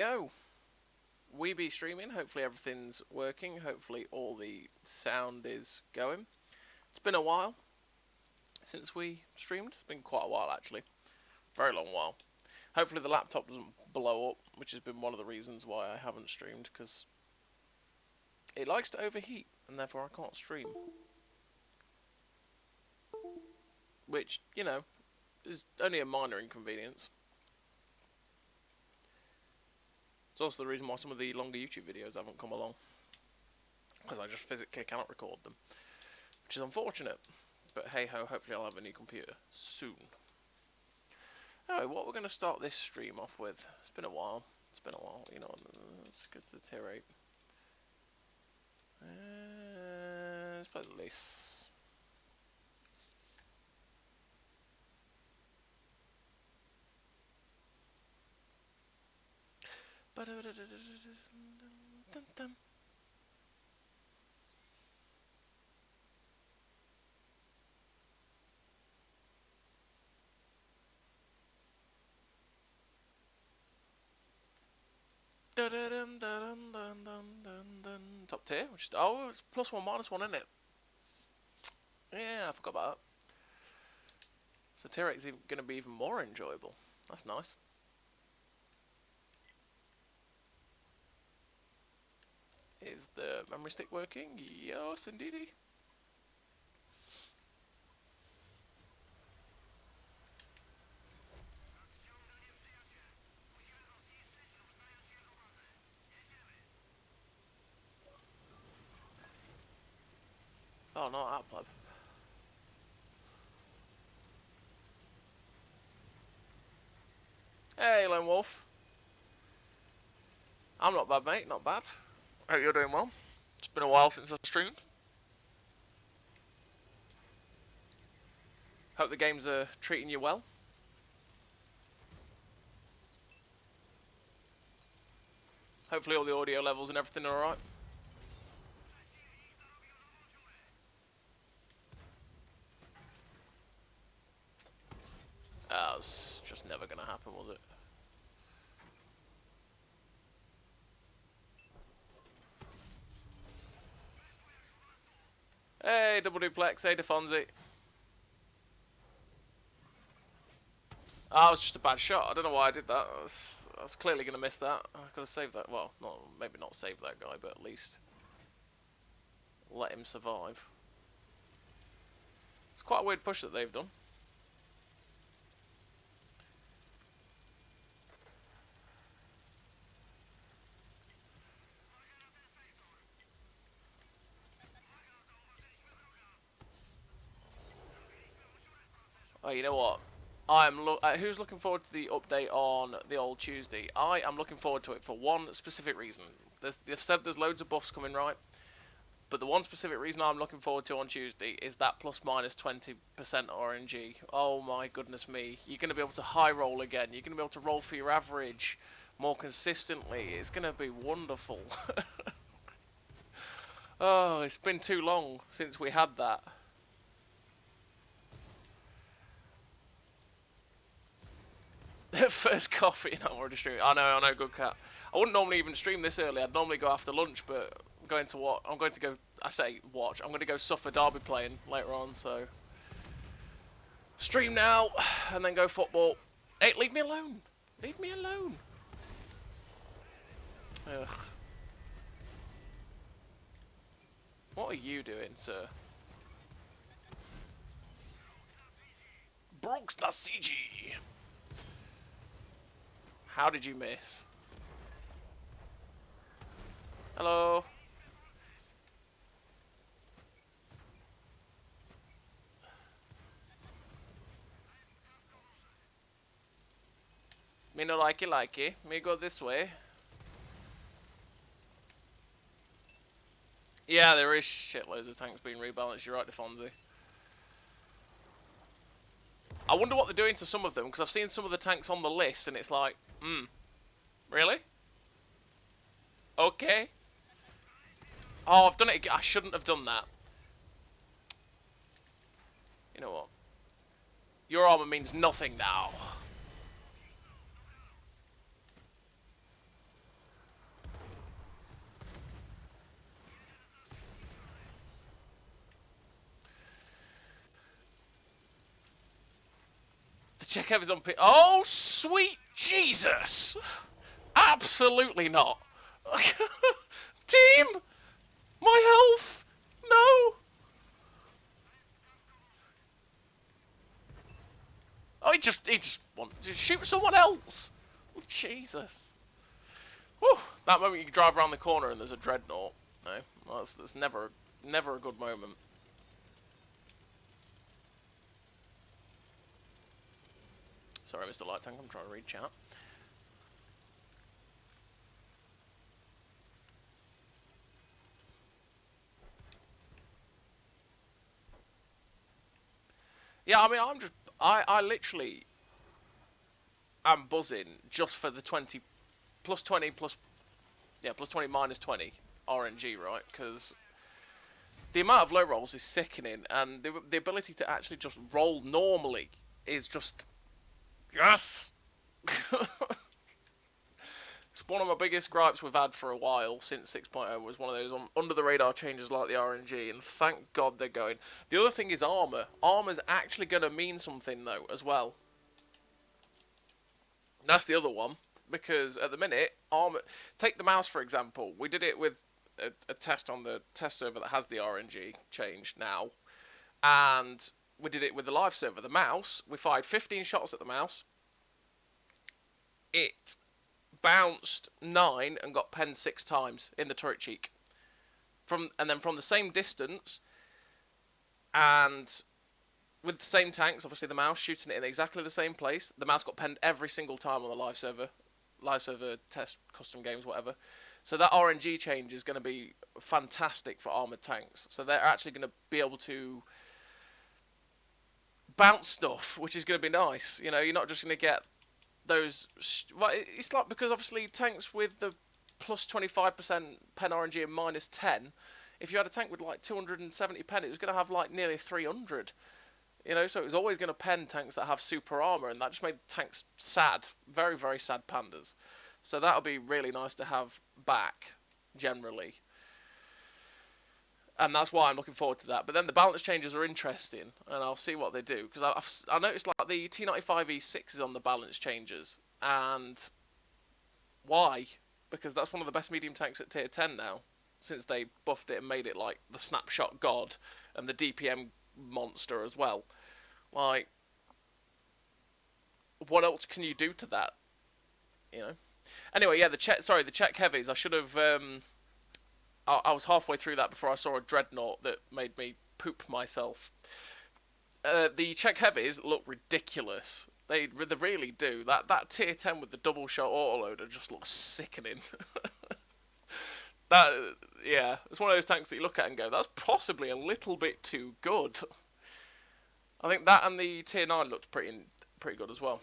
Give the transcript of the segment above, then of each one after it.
Yo, we be streaming. Hopefully everything's working. Hopefully all the sound is going. It's been a while since we streamed. It's been quite a while actually. Very long while. Hopefully the laptop doesn't blow up, which has been one of the reasons why I haven't streamed, because it likes to overheat and therefore I can't stream. Which, you know, is only a minor inconvenience. It's also the reason why some of the longer YouTube videos haven't come along, because I just physically cannot record them, which is unfortunate. But hey ho, hopefully I'll have a new computer soon. Anyway, what we're going to start this stream off with. It's been a while. You know, let's go to the tier 8. Let's play the list. Top tier, which is, oh, it's +1 -1, isn't it? Yeah, I forgot about that. So tier 8 is going to be even more enjoyable. That's nice. Is the memory stick working? Yes, indeedy. Oh, not that pleb. Hey, Lone Wolf. I'm not bad, mate. Not bad. Hope you're doing well. It's been a while since I streamed. Hope the games are treating you well. Hopefully all the audio levels and everything are alright. That was just never going to happen, was it? Hey, double duplex. Hey, Defonzi. Oh, it was just a bad shot. I don't know why I did that. I was clearly going to miss that. I could have saved that. Well, maybe not saved that guy, but at least let him survive. It's quite a weird push that they've done. Oh, you know what? Who's looking forward to the update on the old Tuesday? I am looking forward to it for one specific reason. They've said there's loads of buffs coming, right? But the one specific reason I'm looking forward to on Tuesday is that ±20% RNG. Oh my goodness me. You're going to be able to high roll again. You're going to be able to roll for your average more consistently. It's going to be wonderful. Oh, it's been too long since we had that. First coffee, and I'm already streaming. I know, good cat. I wouldn't normally even stream this early. I'd normally go after lunch, but I'm going to watch. I'm going to go. I say watch. I'm going to go suffer Derby playing later on. So stream now, and then go football. Hey, leave me alone. Leave me alone. Ugh. What are you doing, sir? Bronx na CG. How did you miss? Hello? Me no likey. Me go this way. Yeah, there is shitloads of tanks being rebalanced. You're right, Defonzi. I wonder what they're doing to some of them, because I've seen some of the tanks on the list, and it's like, really? Okay. Oh, I've done it again. I shouldn't have done that. You know what? Your armor means nothing now. check heavies on... Oh, sweet Jesus! Absolutely not. Team! My health! No! Oh, he just wanted to shoot someone else. Jesus. Whew. That moment you can drive around the corner and there's a dreadnought. No, that's never a good moment. Sorry, Mr. Light Tank, I'm trying to read chat. Yeah, I mean, I literally am buzzing just for the 20, plus 20, plus 20 minus 20 RNG, right? Because the amount of low rolls is sickening, and the ability to actually just roll normally is just, yes! It's one of my biggest gripes we've had for a while since 6.0 was one of those under the radar changes like the RNG, and thank God they're going. The other thing is Armour. Armour's actually going to mean something though as well. That's the other one, because at the minute, Armour. Take the mouse for example. We did it with a test on the test server that has the RNG change now, and we did it with the live server. The mouse, we fired 15 shots at the mouse. It bounced 9 and got penned 6 times in the turret cheek. And then from the same distance, and with the same tanks, obviously the mouse shooting it in exactly the same place, the mouse got penned every single time on the live server test, custom games, whatever. So that RNG change is going to be fantastic for armoured tanks. So they're actually going to be able to bounce stuff, which is going to be nice. You know, you're not just going to get those. Well, it's like, because obviously tanks with the plus 25% pen RNG and minus 10, if you had a tank with like 270 pen, it was going to have like nearly 300. You know, so it was always going to pen tanks that have super armor, and that just made tanks sad, very, very sad pandas. So that'll be really nice to have back, generally. And that's why I'm looking forward to that. But then the balance changes are interesting, and I'll see what they do. Because I noticed like the T95E6 is on the balance changes. And why? Because that's one of the best medium tanks at tier 10 now. Since they buffed it and made it like the snapshot god and the DPM monster as well. Like, what else can you do to that? You know? Anyway, yeah, the Czech heavies, I should have... I was halfway through that before I saw a dreadnought that made me poop myself. The Czech heavies look ridiculous. They really do. That tier 10 with the double shot autoloader just looks sickening. Yeah, it's one of those tanks that you look at and go, that's possibly a little bit too good. I think that and the tier 9 looked pretty good as well.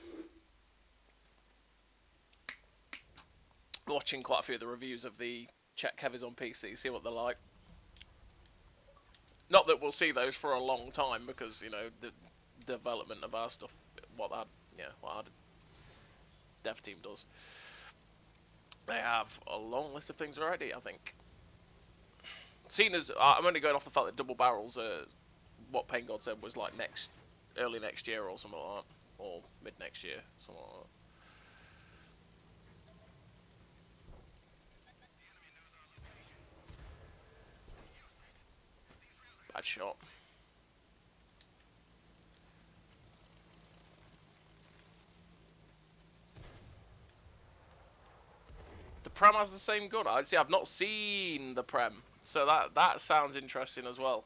Watching quite a few of the reviews of the Czech heavies on PC, see what they're like. Not that we'll see those for a long time, because, you know, the development of our stuff, what our dev team does. They have a long list of things already, I think. Seen as, I'm only going off the fact that double barrels, what Pain God said was like early next year or something like that, or mid next year, something like that. Bad shot. The Prem has the same gun. I've not seen the Prem, so that sounds interesting as well.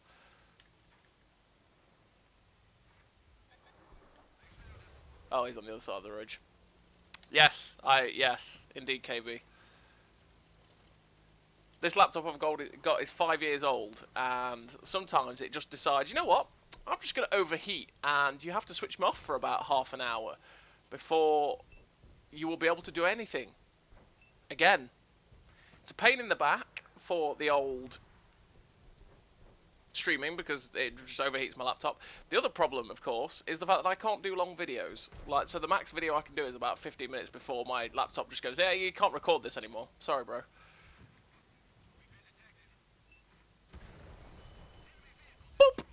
Oh, he's on the other side of the ridge. Yes, indeed, KB. This laptop I've got is 5 years old, and sometimes it just decides, you know what, I'm just going to overheat, and you have to switch them off for about half an hour before you will be able to do anything. Again, it's a pain in the back for the old streaming, because it just overheats my laptop. The other problem, of course, is the fact that I can't do long videos. Like, so the max video I can do is about 15 minutes before my laptop just goes, yeah, you can't record this anymore. Sorry, bro. Boop.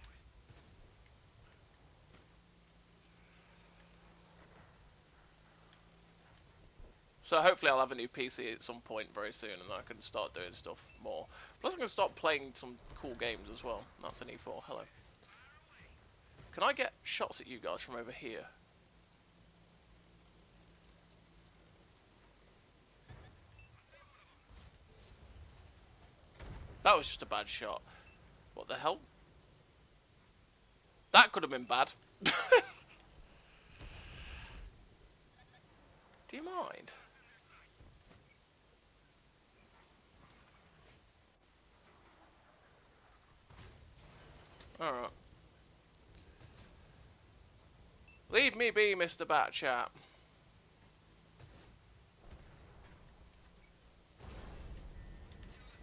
So hopefully I'll have a new PC at some point very soon, and I can start doing stuff more. Plus I can start playing some cool games as well. That's an E4. Hello. Can I get shots at you guys from over here? That was just a bad shot. What the hell? That could have been bad. Do you mind? Alright. Leave me be, Mr. Batchat.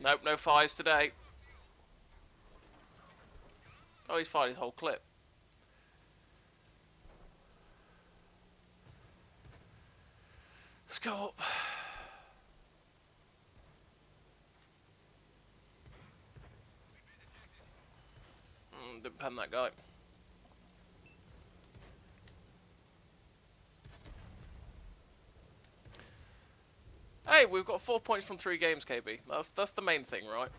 Nope, no fires today. Oh, he's fired his whole clip. Let's go up. Didn't pen that guy. Hey, we've got 4 points from 3 games, KB. That's the main thing, right?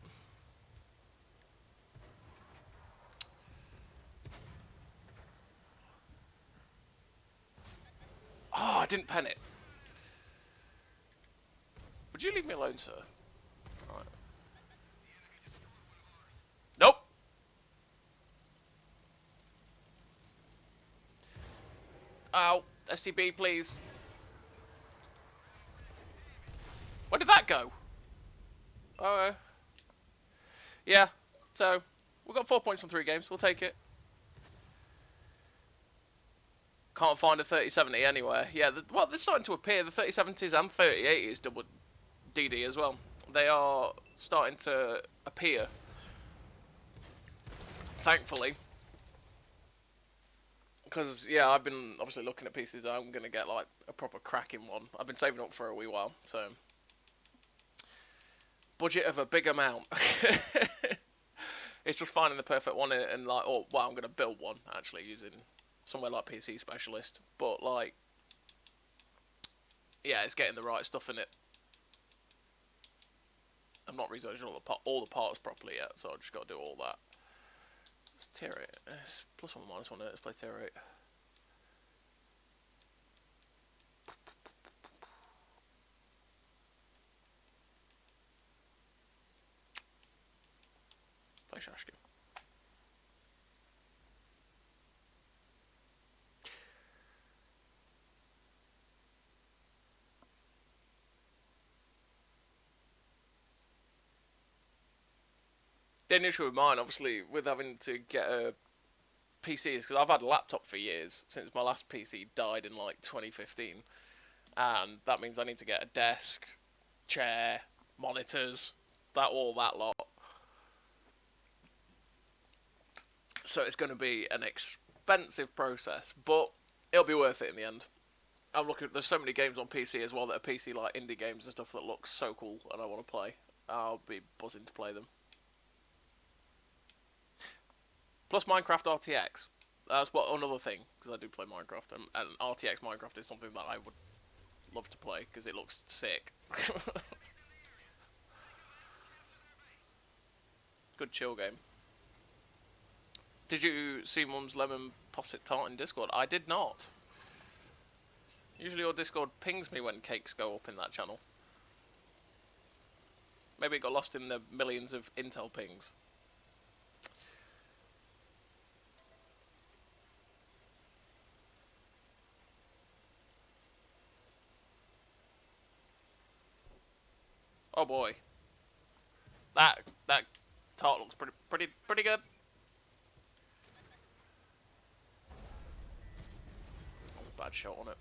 Oh, I didn't pen it. Would you leave me alone, sir? Right. Nope. Ow. STB, please. Where did that go? Oh. Yeah. So, we've got 4 points from 3 games. We'll take it. Can't find a 3070 anywhere. Yeah, well, they're starting to appear. The 3070s and 3080s double DD as well. They are starting to appear. Thankfully. Because, yeah, I've been obviously looking at PCs. I'm going to get, like, a proper cracking one. I've been saving up for a wee while, so... Budget of a big amount. It's just finding the perfect one and, like, oh, well, I'm going to build one, actually, using somewhere like PC Specialist. But, like, yeah, it's getting the right stuff in it. I'm not researching all the parts properly yet, so I've just got to do all that. Let's tier it. It's +1 -1. Let's play tier 8. Play Shashki. The issue with mine, obviously, with having to get a PC is because I've had a laptop for years since my last PC died in like 2015, and that means I need to get a desk, chair, monitors, all that lot. So it's going to be an expensive process, but it'll be worth it in the end. I'm looking. There's so many games on PC as well that are PC like indie games and stuff that look so cool, and I want to play. I'll be buzzing to play them. Plus Minecraft RTX. That's another thing, because I do play Minecraft, and RTX Minecraft is something that I would love to play, because it looks sick. Good chill game. Did you see Mum's Lemon Posset Tart in Discord? I did not. Usually your Discord pings me when cakes go up in that channel. Maybe it got lost in the millions of Intel pings. Oh boy, that tart looks pretty good. That was a bad shot on it.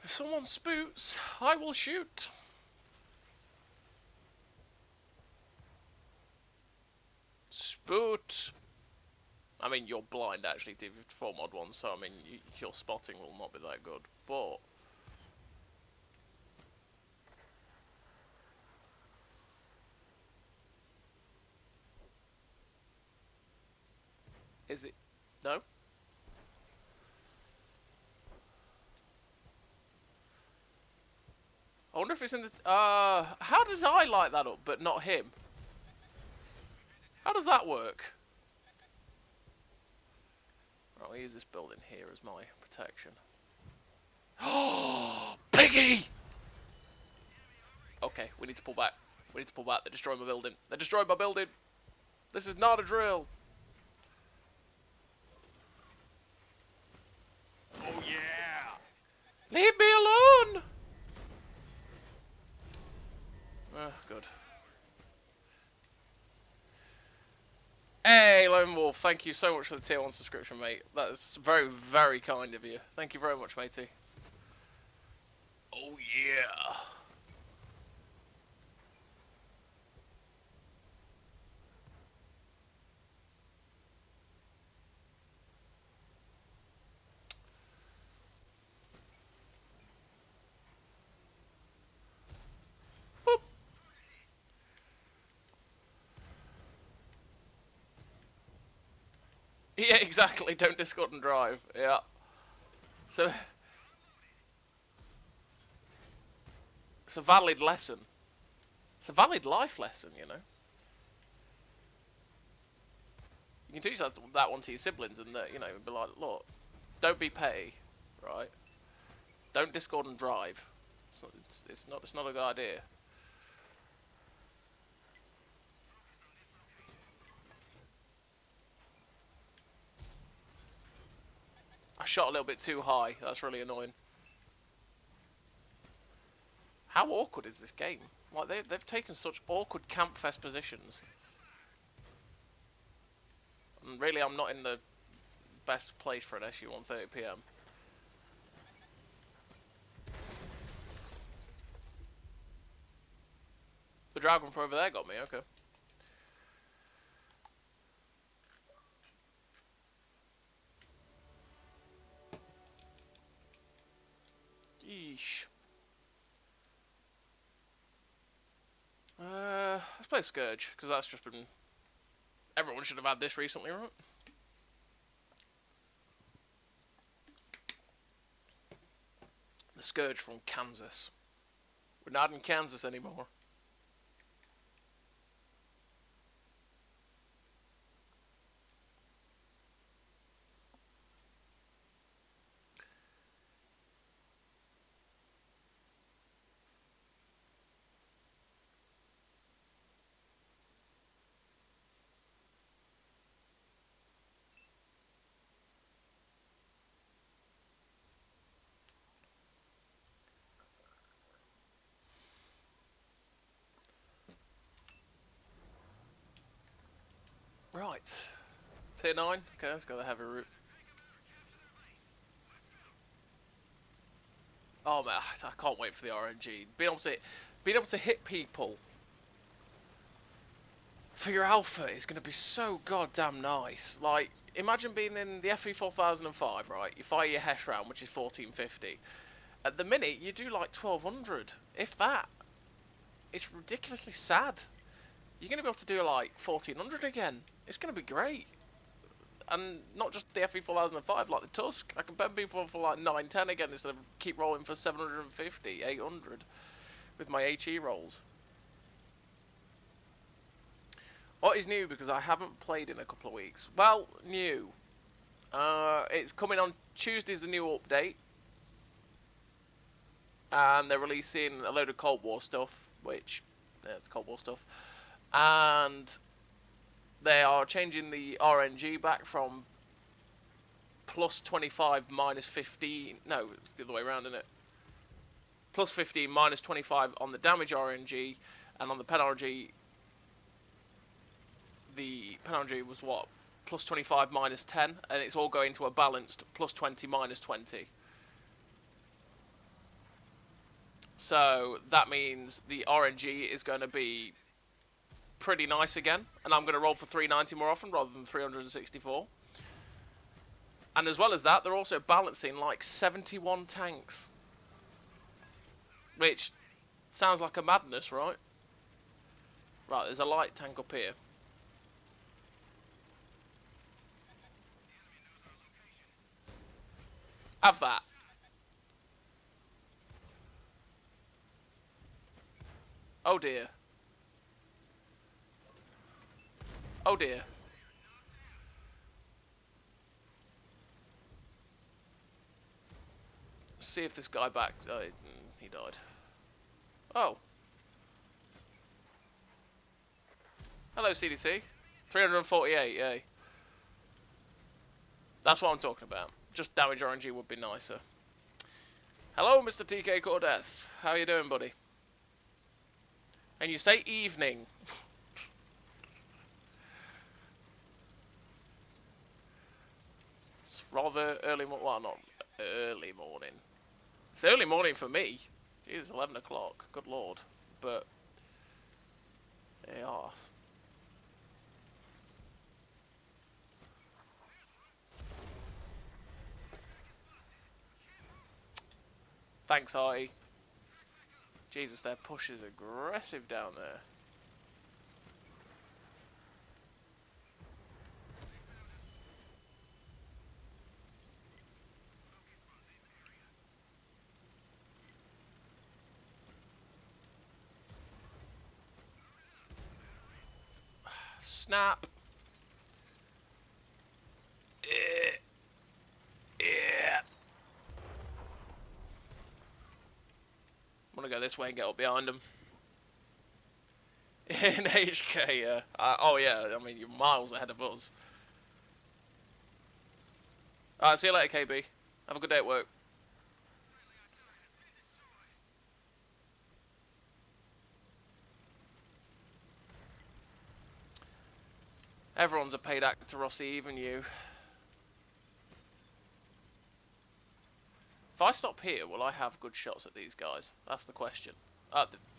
If someone spoots, I will shoot. Spoot. I mean, you're blind actually, TV4 mod 1, so I mean, your spotting will not be that good, but Is it? No? I wonder if it's in the... how does I light that up, but not him? How does that work? Right, I'll use this building here as my protection. Oh, Piggy! Okay, we need to pull back. We need to pull back. They're destroying my building. They destroyed my building. This is not a drill. Oh yeah! Leave me alone! Good. Hey, Lone Wolf, thank you so much for the tier 1 subscription, mate. That is very, very kind of you. Thank you very much, matey. Oh, yeah. Boop. Yeah, exactly. Don't Discord and drive. Yeah. So... It's a valid lesson. It's a valid life lesson, you know. You can teach that one to your siblings and, you know, be like, look, don't be petty, right? Don't Discord and drive. It's not a good idea. I shot a little bit too high. That's really annoying. How awkward is this game? Like they've taken such awkward campfest positions. And really, I'm not in the best place for an SU 1:30 PM. The dragon from over there got me. Okay. Yeesh. Let's play Scourge, because that's just been... Everyone should have had this recently, right? The Scourge from Kansas. We're not in Kansas anymore. Right. Tier 9. Okay, let's go the heavy route. Oh man, I can't wait for the RNG. Being able to hit people for your alpha is going to be so goddamn nice. Like, imagine being in the FE 4005, right? You fire your Hesh round, which is 1450. At the minute, you do like 1200, if that. It's ridiculously sad. You're going to be able to do like 1400 again. It's going to be great. And not just the FE 4005, like the Tusk. I can pen people for like 910 again instead of keep rolling for 750, 800 with my HE rolls. What is new? Because I haven't played in a couple of weeks. Well, new. It's coming on Tuesday's a new update. And they're releasing a load of Cold War stuff, which, yeah, it's Cold War stuff. And they are changing the RNG back from plus 25 minus 15. No, it's the other way around, isn't it? Plus 15 minus 25 on the damage RNG, and on the pen RNG, the pen RNG was what? Plus 25 minus 10, and it's all going to a balanced plus 20 minus 20. So that means the RNG is going to be pretty nice again, and I'm going to roll for 390 more often rather than 364. And as well as that, they're also balancing like 71 tanks, which sounds like a madness, right? Right, there's a light tank up here. Have that. Oh dear. Oh dear. Let's see if this guy back. Oh, he died. Oh. Hello, CDC. 348, yay. That's what I'm talking about. Just damage RNG would be nicer. Hello, Mr. TK Cordeth. How you doing, buddy? And you say evening. It's rather early, well, not early morning. It's early morning for me. Jeez, 11 o'clock. Good lord. But, yeah. Thanks, Artie. Jesus, their push is aggressive down there. Snap. Yeah. I'm gonna go this way and get up behind them. In HK, yeah. Oh yeah, I mean, you're miles ahead of us. Alright, see you later, KB. Have a good day at work. Everyone's a paid actor, Rossi, even you. If I stop here, will I have good shots at these guys? That's the question.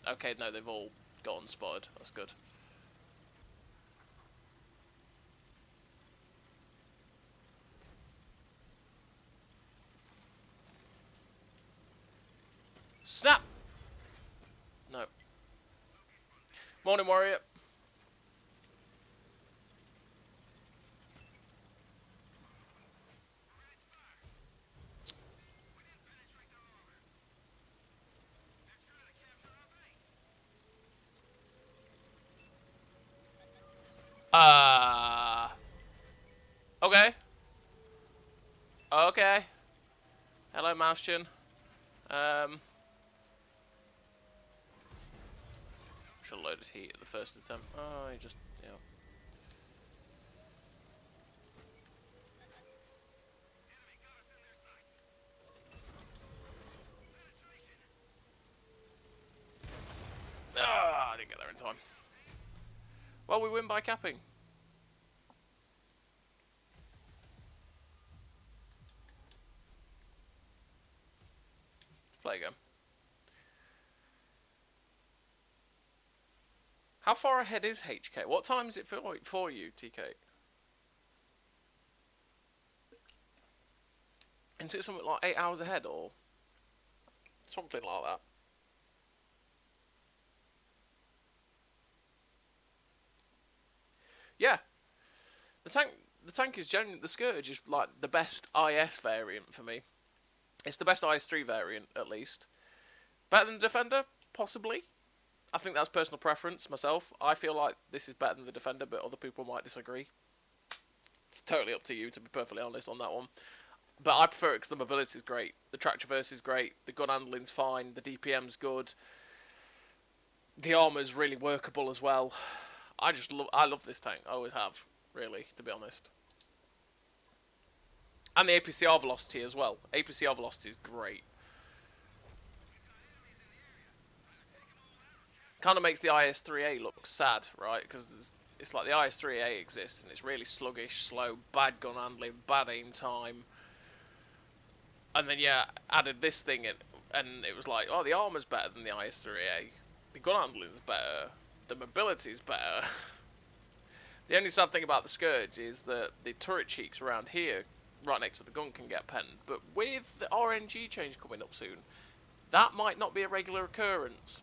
Okay, no, they've all got unspotted. That's good. Snap! No. Morning, warrior. Okay. Okay. Hello, Mousechen. Should have loaded heat at the first attempt. Oh, he just, yeah. Ah, I didn't get there in time. Well, we win by capping. Let's play again. How far ahead is HK? What time is it for you, TK? Is it something like 8 hours ahead or something like that? Yeah. The tank is genuinely, the Scourge is like the best IS variant for me. It's the best IS3 variant, at least. Better than the Defender? Possibly. I think that's personal preference, myself. I feel like this is better than the Defender, but other people might disagree. It's totally up to you, to be perfectly honest, on that one. But I prefer it because the mobility is great. The track traverse is great. The gun handling's fine. The DPM's good. The armor's really workable as well. I love this tank. I always have, really, to be honest. And the APCR velocity as well. APCR velocity is great. Kind of makes the IS-3A look sad, right? Because it's like the IS-3A exists and it's really sluggish, slow, bad gun handling, bad aim time. And then, yeah, added this thing in, and it was like, oh, the armor's better than the IS-3A. The gun handling's better. The mobility's better. The only sad thing about the Scourge is that the turret cheeks around here, right next to the gun, can get penned. But with the RNG change coming up soon, that might not be a regular occurrence.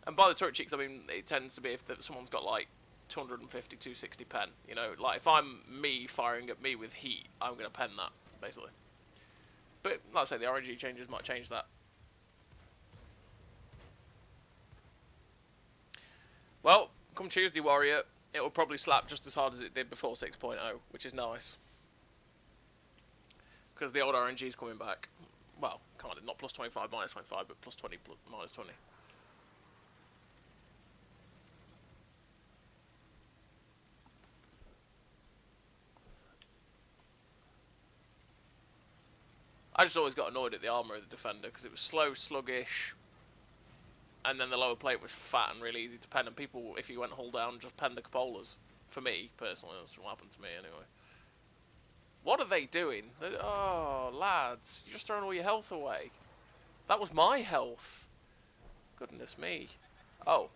And by the turret cheeks, I mean, it tends to be if someone's got, like, 250, 260 pen. You know, like, if I'm me firing at me with heat, I'm going to pen that, basically. But like I say, the RNG changes might change that. Well, come Tuesday, Warrior, it will probably slap just as hard as it did before 6.0, which is nice. Because the old RNG is coming back. Well, kind of, not plus 25, minus 25, but plus 20, minus 20. I just always got annoyed at the armour of the Defender, because it was slow, sluggish, and then the lower plate was fat and really easy to pen, and people, if you went hull down, just pen the cupolas. For me, personally, that's what happened to me anyway. What are they doing? Oh, lads, you're just throwing all your health away. That was my health. Goodness me. Oh.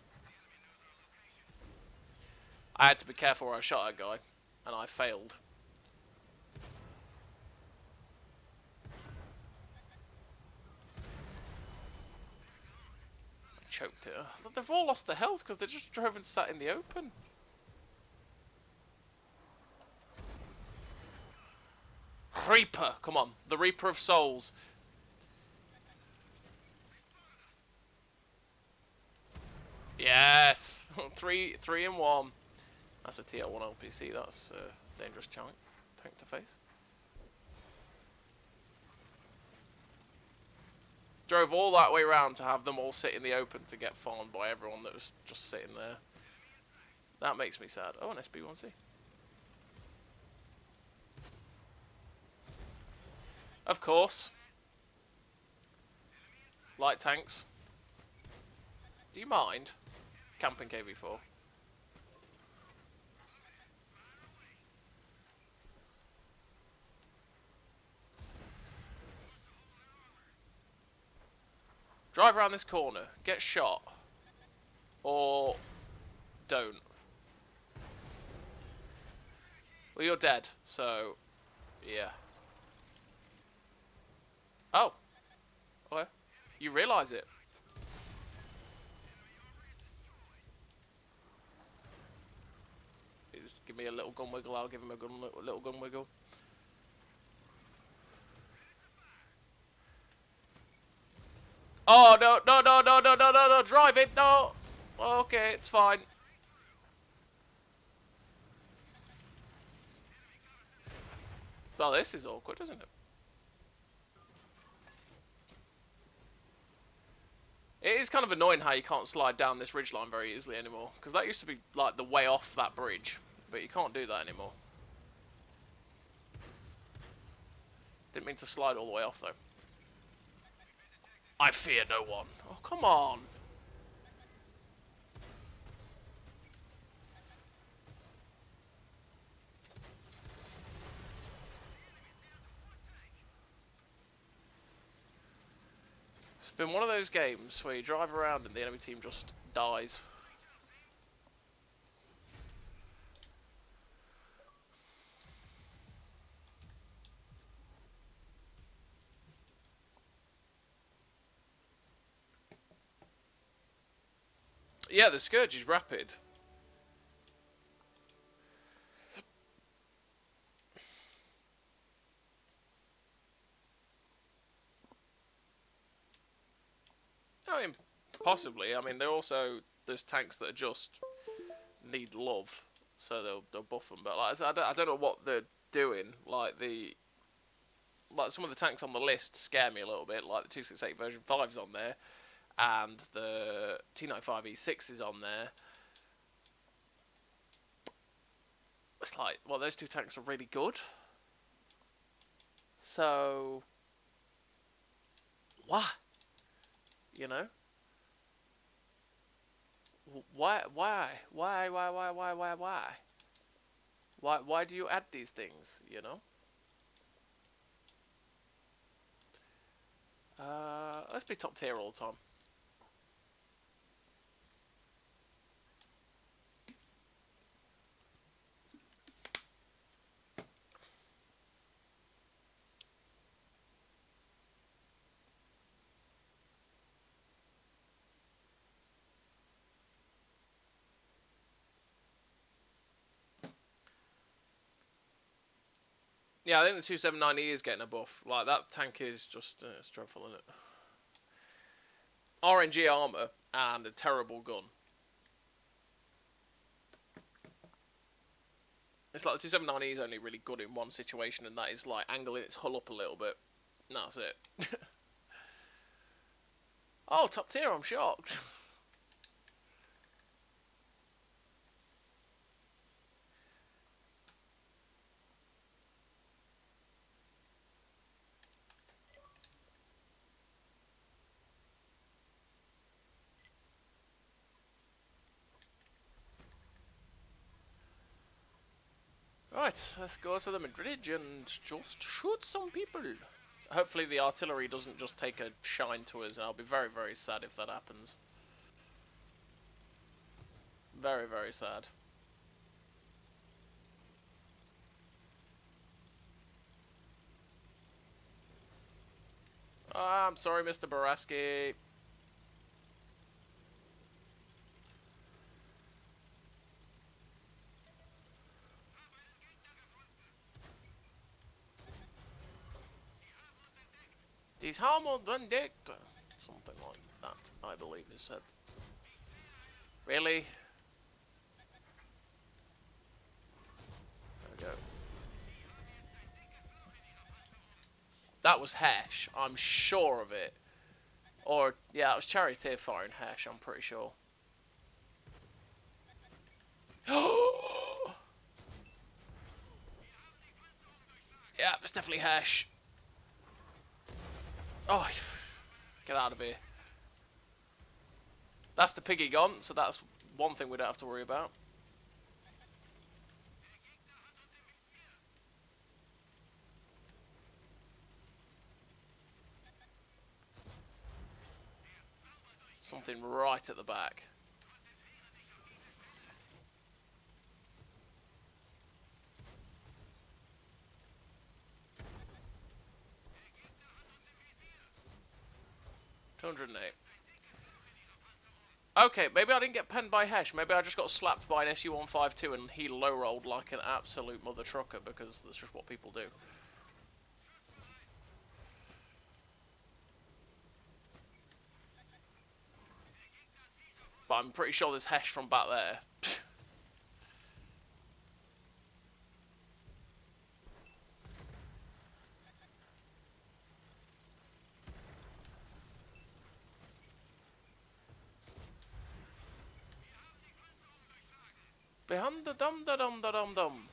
I had to be careful where I shot that guy, and I failed. I choked it. They've all lost their health because they just drove and sat in the open. Reaper, come on, the Reaper of Souls. Yes, three in one. That's a TL1 LPC. That's a dangerous tank to face. Drove all that way around to have them all sit in the open to get farmed by everyone that was just sitting there. That makes me sad. Oh, an SB1C. Of course. Light tanks. Do you mind? Camping KV4. Drive around this corner. Get shot. Or don't. Well, you're dead, so yeah. Oh. Okay. You realise it. Just give me a little gun wiggle, I'll give him a little gun wiggle. Oh, no, no, no, no, no, no, no, no, drive it, no! Okay, it's fine. Well, this is awkward, isn't it? It is kind of annoying how you can't slide down this ridgeline very easily anymore, because that used to be, like, the way off that bridge, but you can't do that anymore. Didn't mean to slide all the way off, though. I fear no one. Oh, come on. It's been one of those games where you drive around and the enemy team just dies. Yeah, the Scourge is rapid. I mean, possibly. I mean, there's tanks that are just need love, so they'll buff them. But like I said, I don't know what they're doing. Like some of the tanks on the list scare me a little bit. Like the 268 version 5's on there, and the T95E6 is on there. It's like, well, those two tanks are really good. So, why? You know? Why? Why do you add these things, you know? Let's be top tier all the time. Yeah, I think the 279E is getting a buff. Like, that tank is just it's dreadful, isn't it? RNG armor and a terrible gun. It's like the 279E is only really good in one situation, and that is like angling its hull up a little bit. And that's it. Oh, top tier, I'm shocked. Right, let's go to the Madrid and just shoot some people. Hopefully the artillery doesn't just take a shine to us, and I'll be very, very sad if that happens. Very, very sad. Oh, I'm sorry, Mr. Baraski. These Armour entdeckt. Something like that, I believe is said. Really? There we go. That was Hesh, I'm sure of it. Or, yeah, it was Charioteer firing Hesh, I'm pretty sure. Yeah, it's definitely Hesh. Oh, get out of here. That's the piggy gone, so that's one thing we don't have to worry about. Something right at the back. $208. Okay, maybe I didn't get penned by Hesh. Maybe I just got slapped by an SU-152 and he low-rolled like an absolute mother trucker, because that's just what people do. But I'm pretty sure there's Hesh from back there. Behind the dum-da-dum-da-dum-dum.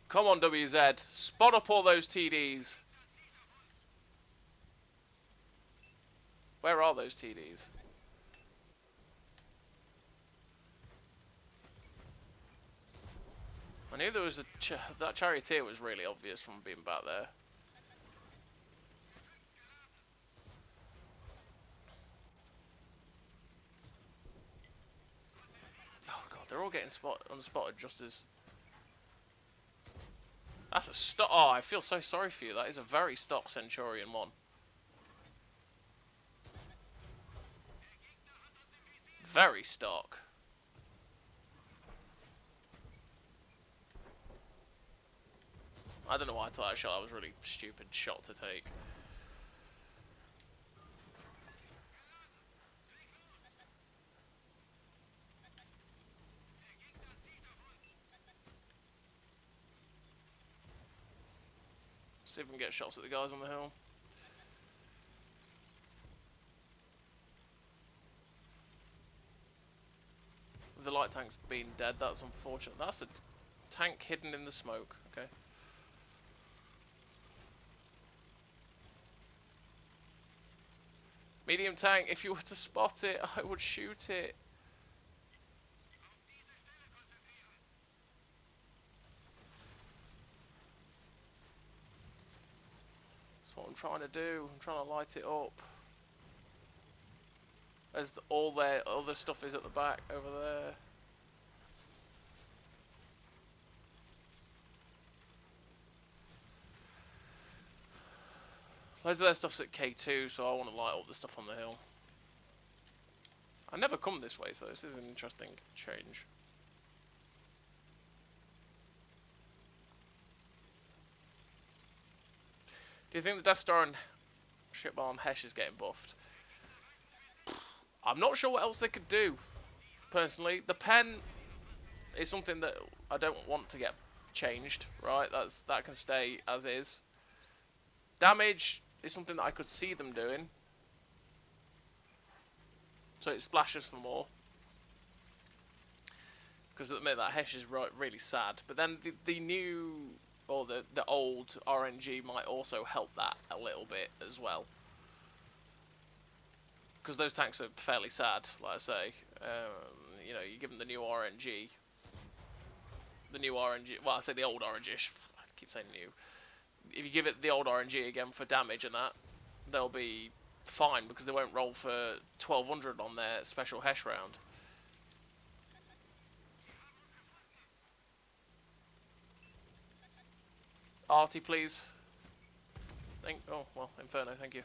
Come on, WZ. Spot up all those TDs. Where are those TDs? I knew there was a... that Charioteer was really obvious from being back there. Oh god, they're all getting unspotted just as... That's a stock... Oh, I feel so sorry for you. That is a very stock Centurion 1. Very stock. I don't know why I thought that shot. That was a really stupid shot to take. See if we can get shots at the guys on the hill. The light tank's been dead. That's unfortunate. That's a tank hidden in the smoke. Okay. Medium tank, if you were to spot it, I would shoot it. That's what I'm trying to do. I'm trying to light it up. as all their other stuff is at the back over there. Loads of their stuff's at K2, so I want to light up the stuff on the hill. I never come this way, so this is an interesting change. Do you think the Death Star and Ship Bomb Hesh is getting buffed? I'm not sure what else they could do, personally. The pen is something that I don't want to get changed, right? That can stay as is. Damage is something that I could see them doing. So it splashes for more. Because at the minute that Hesh is really sad. But then the new, or the old RNG might also help that a little bit as well. Because those tanks are fairly sad, like I say. You know, you give them the new RNG. The new RNG, well I say the old RNG, I keep saying new. If you give it the old RNG again for damage and that, they'll be fine because they won't roll for 1200 on their special Hesh round. Artie, please. Oh, well, Inferno, thank you.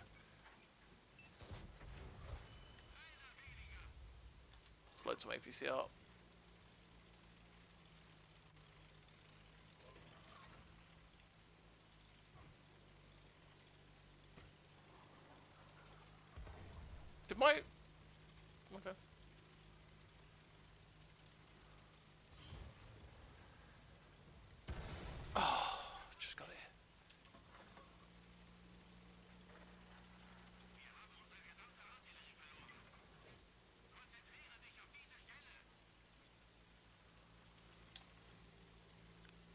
Load some APC art. Did my... Okay. Oh, just got it.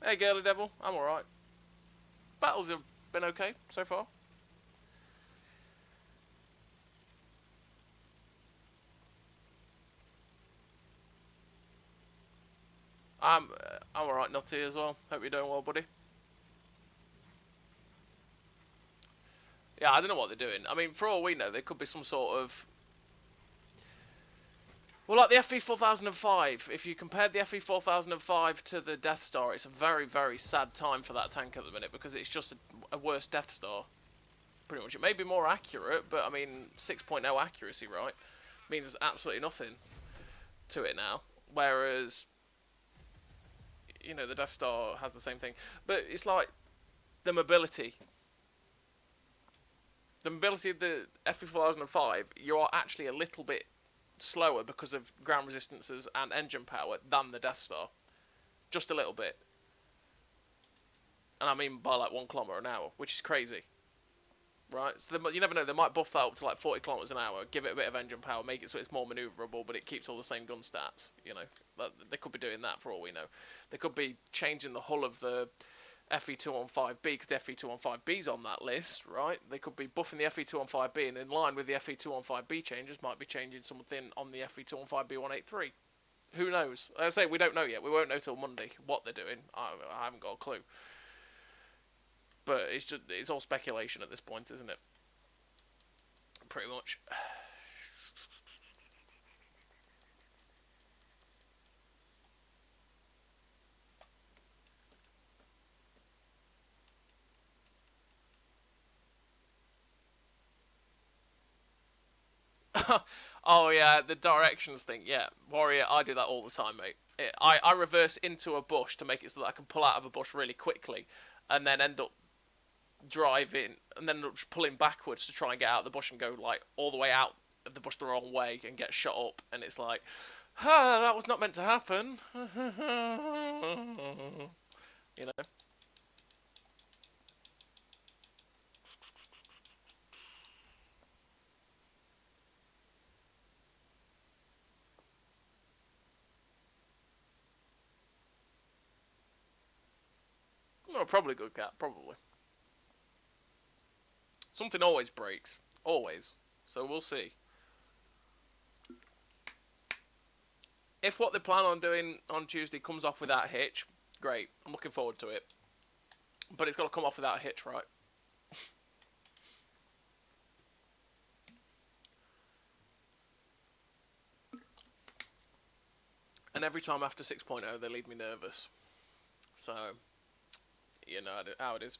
Hey, Girly Devil, I'm alright. Battles have been okay so far. I'm alright, Nutty, as well. Hope you're doing well, buddy. Yeah, I don't know what they're doing. I mean, for all we know, there could be some sort of... Well, like the FE4005, if you compared the FE4005 to the Death Star, it's a very, very sad time for that tank at the minute because it's just a worse Death Star. Pretty much. It may be more accurate, but I mean, 6.0 accuracy, right, means absolutely nothing to it now. Whereas, you know, the Death Star has the same thing. But it's like the mobility. The mobility of the FE4005, you are actually a little bit slower because of ground resistances and engine power than the Death Star. Just a little bit. And I mean by like 1 kilometre an hour, which is crazy. Right? So you never know, they might buff that up to like 40 kilometres an hour, give it a bit of engine power, make it so it's more manoeuvrable, but it keeps all the same gun stats. You know, they could be doing that for all we know. They could be changing the hull of the FE215B, because the FE215B's on that list, right? They could be buffing the FE215B, and in line with the FE215B changes, might be changing something on the FE215B183. Who knows? As I say, we don't know yet. We won't know till Monday what they're doing. I haven't got a clue. But it's all speculation at this point, isn't it? Pretty much. Oh yeah, the directions thing. Yeah, Warrior, I do that all the time, mate. I reverse into a bush to make it so that I can pull out of a bush really quickly, and then end up driving, and then just pulling backwards to try and get out of the bush and go like all the way out of the bush the wrong way and get shot up, and it's like, that was not meant to happen. You know. No, probably good cat, probably. Something always breaks. Always. So we'll see. If what they plan on doing on Tuesday comes off without a hitch, great. I'm looking forward to it. But it's got to come off without a hitch, right? And every time after 6.0, they leave me nervous. So, you know how it is.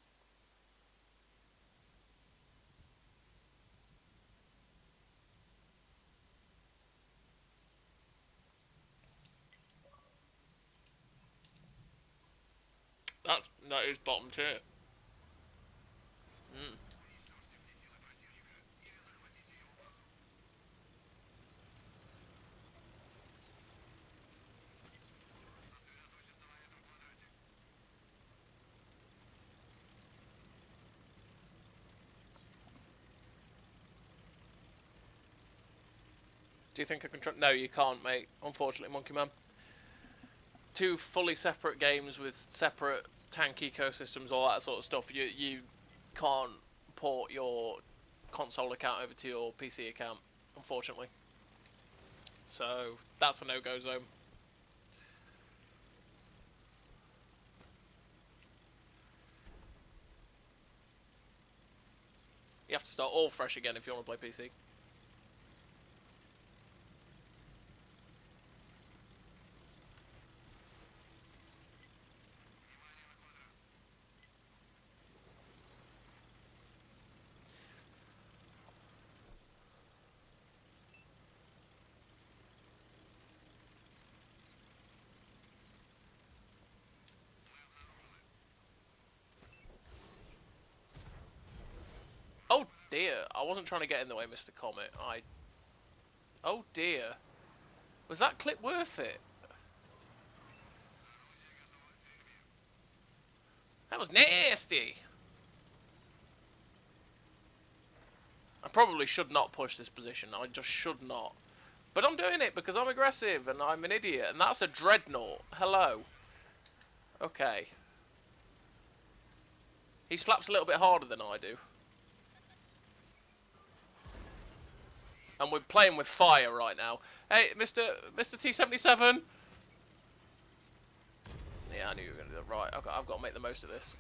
That is bottom tier. Mm. Do you think I can try? No, you can't, mate. Unfortunately, Monkey Man. Two fully separate games with separate tank ecosystems, all that sort of stuff. You can't port your console account over to your PC account, unfortunately. So that's a no-go zone. You have to start all fresh again if you want to play PC. Oh dear, I wasn't trying to get in the way, Mr. Comet. Oh dear. Was that clip worth it? That was nasty! I probably should not push this position. I just should not. But I'm doing it because I'm aggressive and I'm an idiot. And that's a dreadnought. Hello. Okay. He slaps a little bit harder than I do. And we're playing with fire right now. Hey, Mr. T-77. Yeah, I knew you were going to do that. Right, I've got to make the most of this.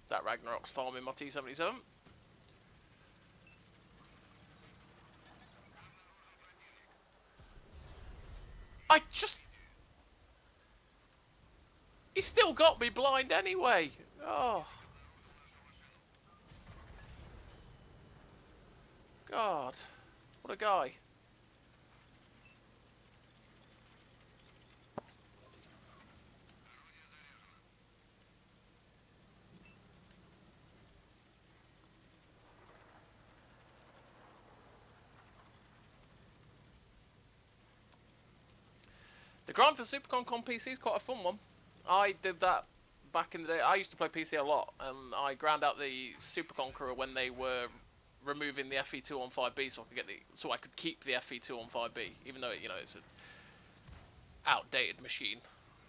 That Ragnarok's farming my T-77. I just... He still got me blind anyway. Oh. God. What a guy. The grind for SuperCon on PC is quite a fun one. I did that back in the day. I used to play PC a lot, and I ground out the Super Conqueror when they were removing the FE2 on 5B, so I could keep the FE2 on 5B, even though it's an outdated machine.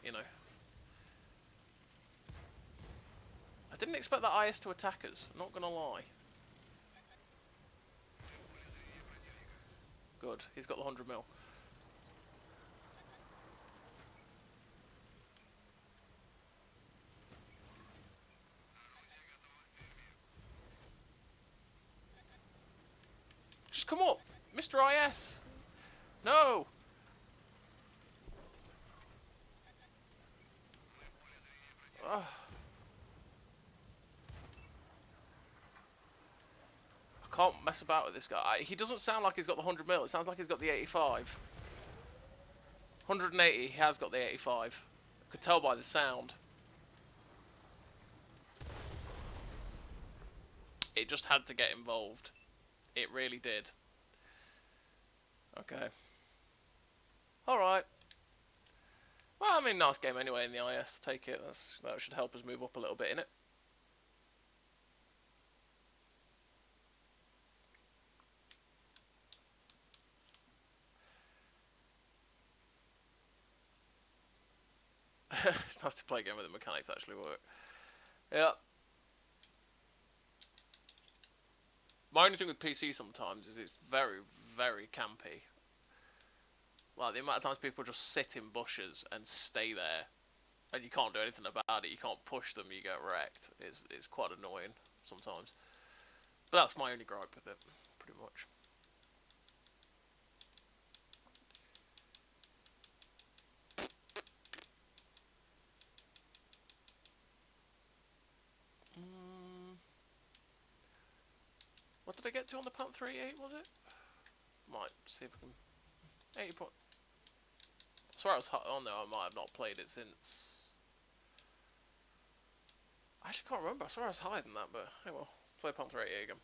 You know, I didn't expect that IS to attack us. Not gonna lie. Good, he's got the 100 mil. Just come up, Mr. IS. No. Ugh. I can't mess about with this guy. He doesn't sound like he's got the 100 mil. It sounds like he's got the 85. 180, he has got the 85. I could tell by the sound. It just had to get involved. It really did. Okay. Alright. Well, I mean, nice game anyway in the IS. Take it. That should help us move up a little bit in it. It's nice to play a game where the mechanics actually work. Yeah. My only thing with PC sometimes is it's very, very campy. Like, the amount of times people just sit in bushes and stay there. and you can't do anything about it. You can't push them. You get wrecked. It's quite annoying sometimes. But that's my only gripe with it, pretty much. What did I get to on the Panther 88, was it? Might see if I can... 80 point... I swear I was... Oh no, I might have not played it since... I actually can't remember. I swear I was higher than that, but... Hey well, play Panther 88 again.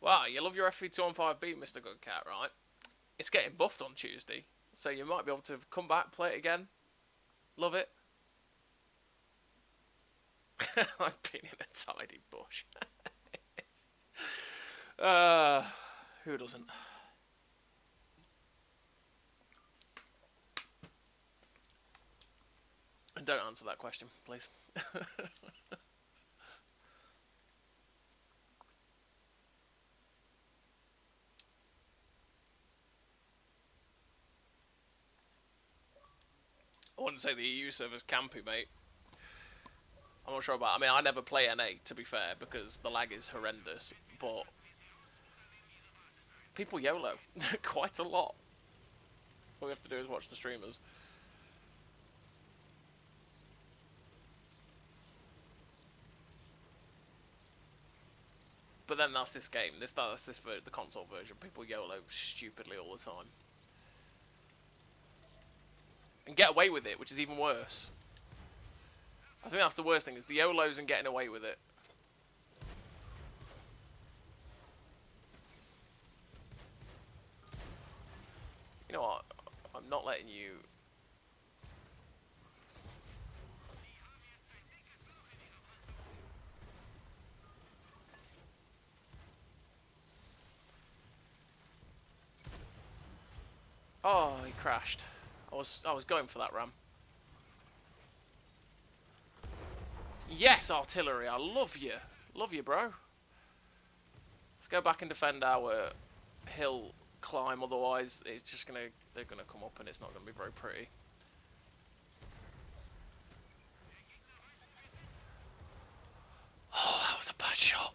Wow, you love your FV215B, Mr. Good Cat, right? It's getting buffed on Tuesday, so you might be able to come back, play it again. Love it. I've been in a tidy bush. Who doesn't? And don't answer that question, please. I wouldn't say the EU server's campy, mate. I'm not sure about... I mean, I never play NA, to be fair, because the lag is horrendous. But people YOLO quite a lot. All we have to do is watch the streamers. But then that's this game. That's the console version. People YOLO stupidly all the time. And get away with it, which is even worse. I think that's the worst thing, is the YOLOs and getting away with it. You know what? I'm not letting you... Oh, he crashed. I was going for that ram. Yes, artillery, I love you. Love you, bro. Let's go back and defend our hill climb, otherwise it's just they're gonna come up and it's not gonna be very pretty. Oh, that was a bad shot.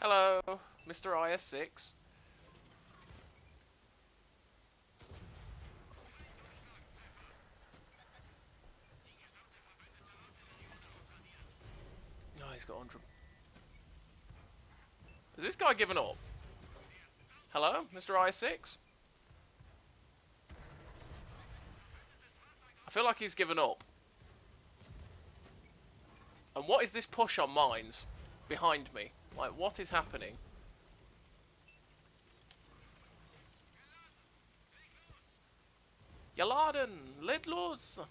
Hello, Mr. IS6. No, he's got 100. Has this guy given up? Hello, Mr. IS6? I feel like he's given up. And what is this push on mines behind me? Like, what is happening? Yaladen, let loose! Oh,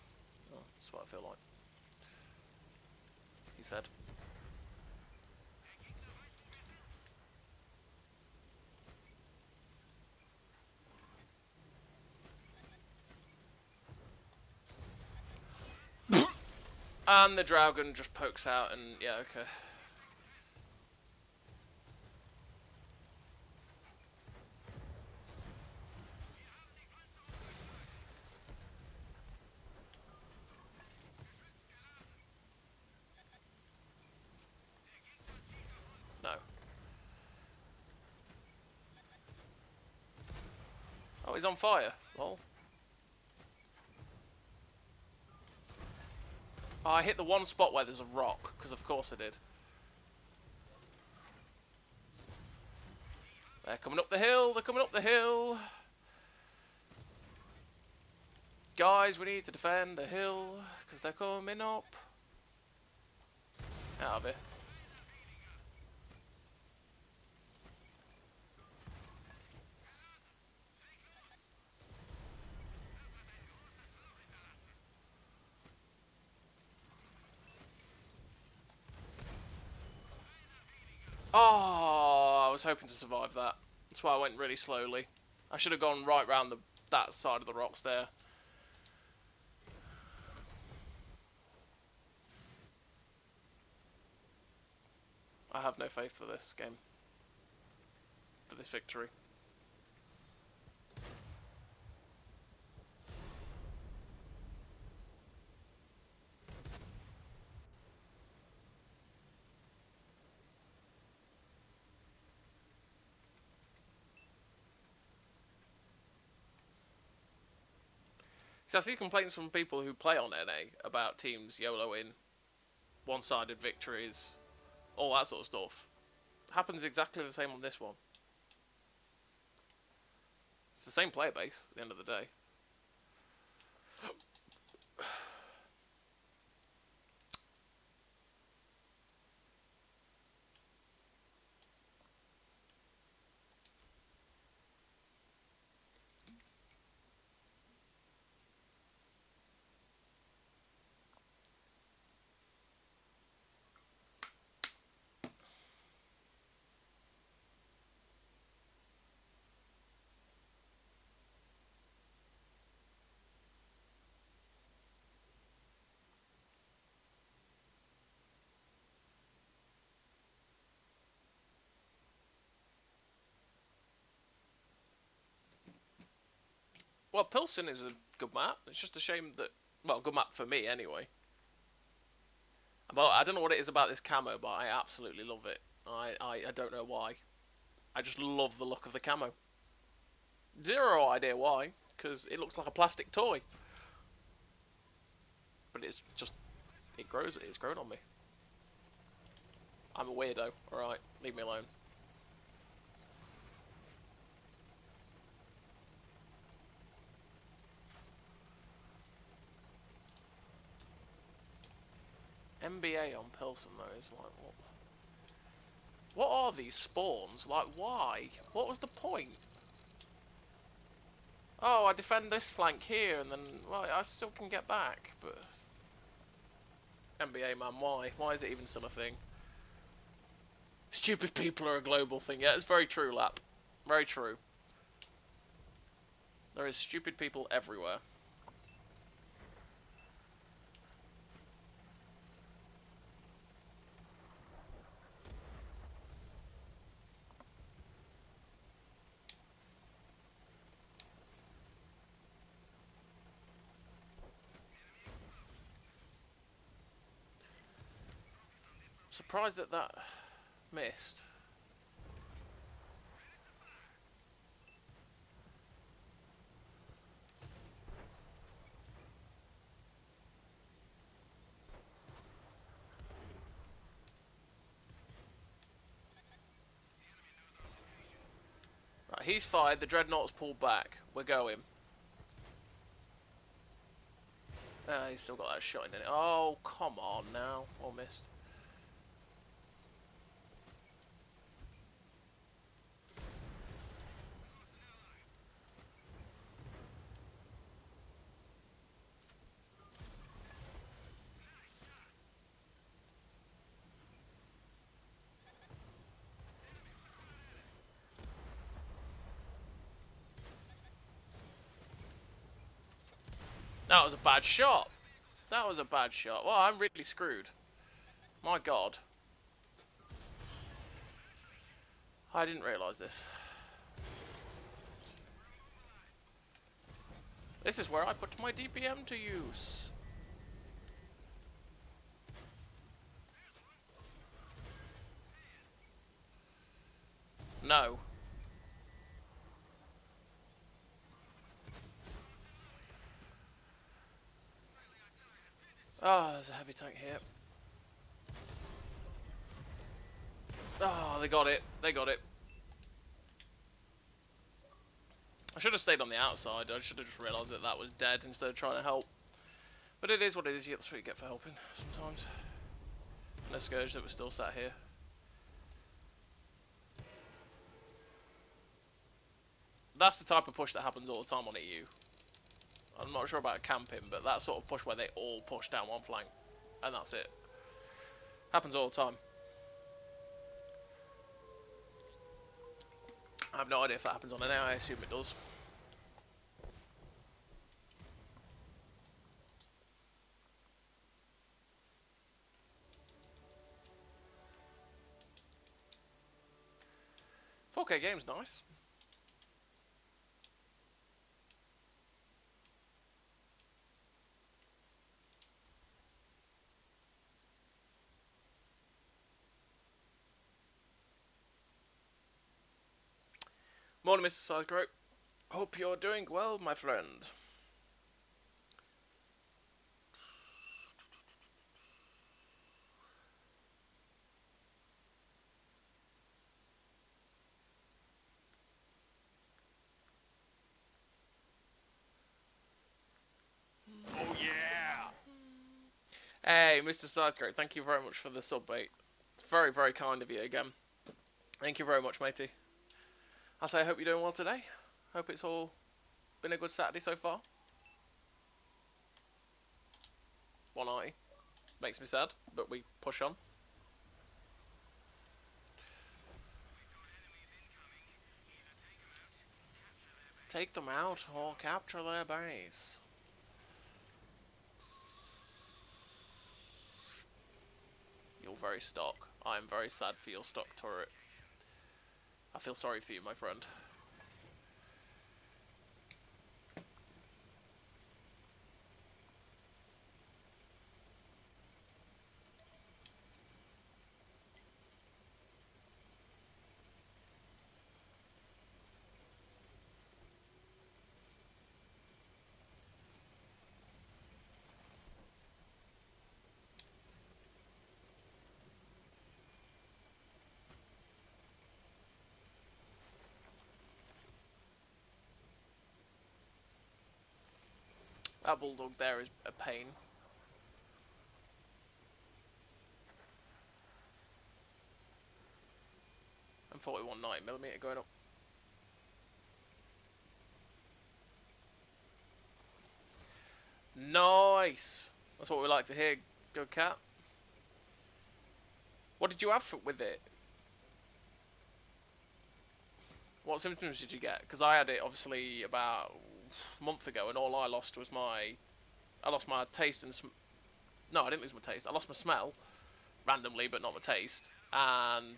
that's what I feel like. He said. And the Dragon just pokes out and, yeah, okay. No. Oh, he's on fire. Lol. Oh, I hit the one spot where there's a rock, because of course I did. They're coming up the hill, they're coming up the hill. Guys, we need to defend the hill, because they're coming up. Out of it. Oh, I was hoping to survive that. That's why I went really slowly. I should have gone right round that side of the rocks there. I have no faith for this game. For this victory. See, I see complaints from people who play on NA about teams YOLOing, one-sided victories, all that sort of stuff. Happens exactly the same on this one. It's the same player base at the end of the day. Well, Pilsen is a good map. It's just a shame that... Well, good map for me, anyway. But I don't know what it is about this camo, but I absolutely love it. I don't know why. I just love the look of the camo. Zero idea why, because it looks like a plastic toy. But it's just... It's grown on me. I'm a weirdo. Alright, leave me alone. NBA on Pilsen though is like what? What are these spawns? Like why? What was the point? Oh, I defend this flank here and then well, I still can get back, but NBA man, why? Why is it even still a thing? Stupid people are a global thing. Yeah, it's very true, Lap. Very true. There is stupid people everywhere. Surprised that that missed. Right, he's fired. The Dreadnought's pulled back. We're going. He's still got that shot in it. Oh, come on now. Oh, missed. That was a bad shot. That was a bad shot. Well, I'm really screwed. My god. I didn't realise this. This is where I put my DPM to use. No. Oh, there's a heavy tank here. Oh, they got it. They got it. I should have stayed on the outside. I should have just realised that that was dead instead of trying to help. But it is what it is. That's what you get for helping sometimes. No Scourge that was still sat here. That's the type of push that happens all the time on EU. I'm not sure about camping, but that sort of push where they all push down one flank. And that's it. Happens all the time. I have no idea if that happens on an AI, I assume it does. 4K game's nice. Morning, Mr. Sidegrope. Hope you're doing well, my friend. Oh yeah. Hey, Mr. Sidegrope, thank you very much for the sub, mate. It's very, very kind of you again. Thank you very much, matey. I say I hope you're doing well today. Hope it's all been a good Saturday so far. 190. Makes me sad, but we push on. Take them out or capture their base. You're very stock. I am very sad for your stock turret. I feel sorry for you, my friend. That bulldog there is a pain. And 41 9mm going up. Nice! That's what we like to hear. Go cat. What did you have with it? What symptoms did you get? Because I had it obviously about a month ago, and all I lost was I lost my taste and no, I didn't lose my taste. I lost my smell randomly, but not my taste, and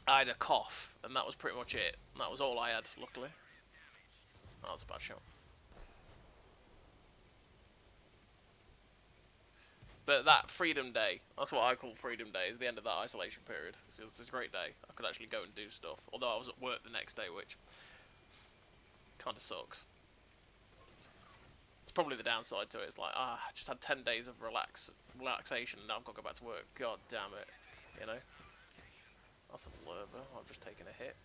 I had a cough, and that was pretty much it. And that was all I had, luckily. That was a bad shot. But that Freedom Day, that's what I call Freedom Day, is the end of that isolation period. It's a great day. I could actually go and do stuff. Although I was at work the next day, which kind of sucks. It's probably the downside to it. It's like, I just had 10 days of relaxation, and now I've got to go back to work. God damn it. You know? That's a lurver. I've just taken a hit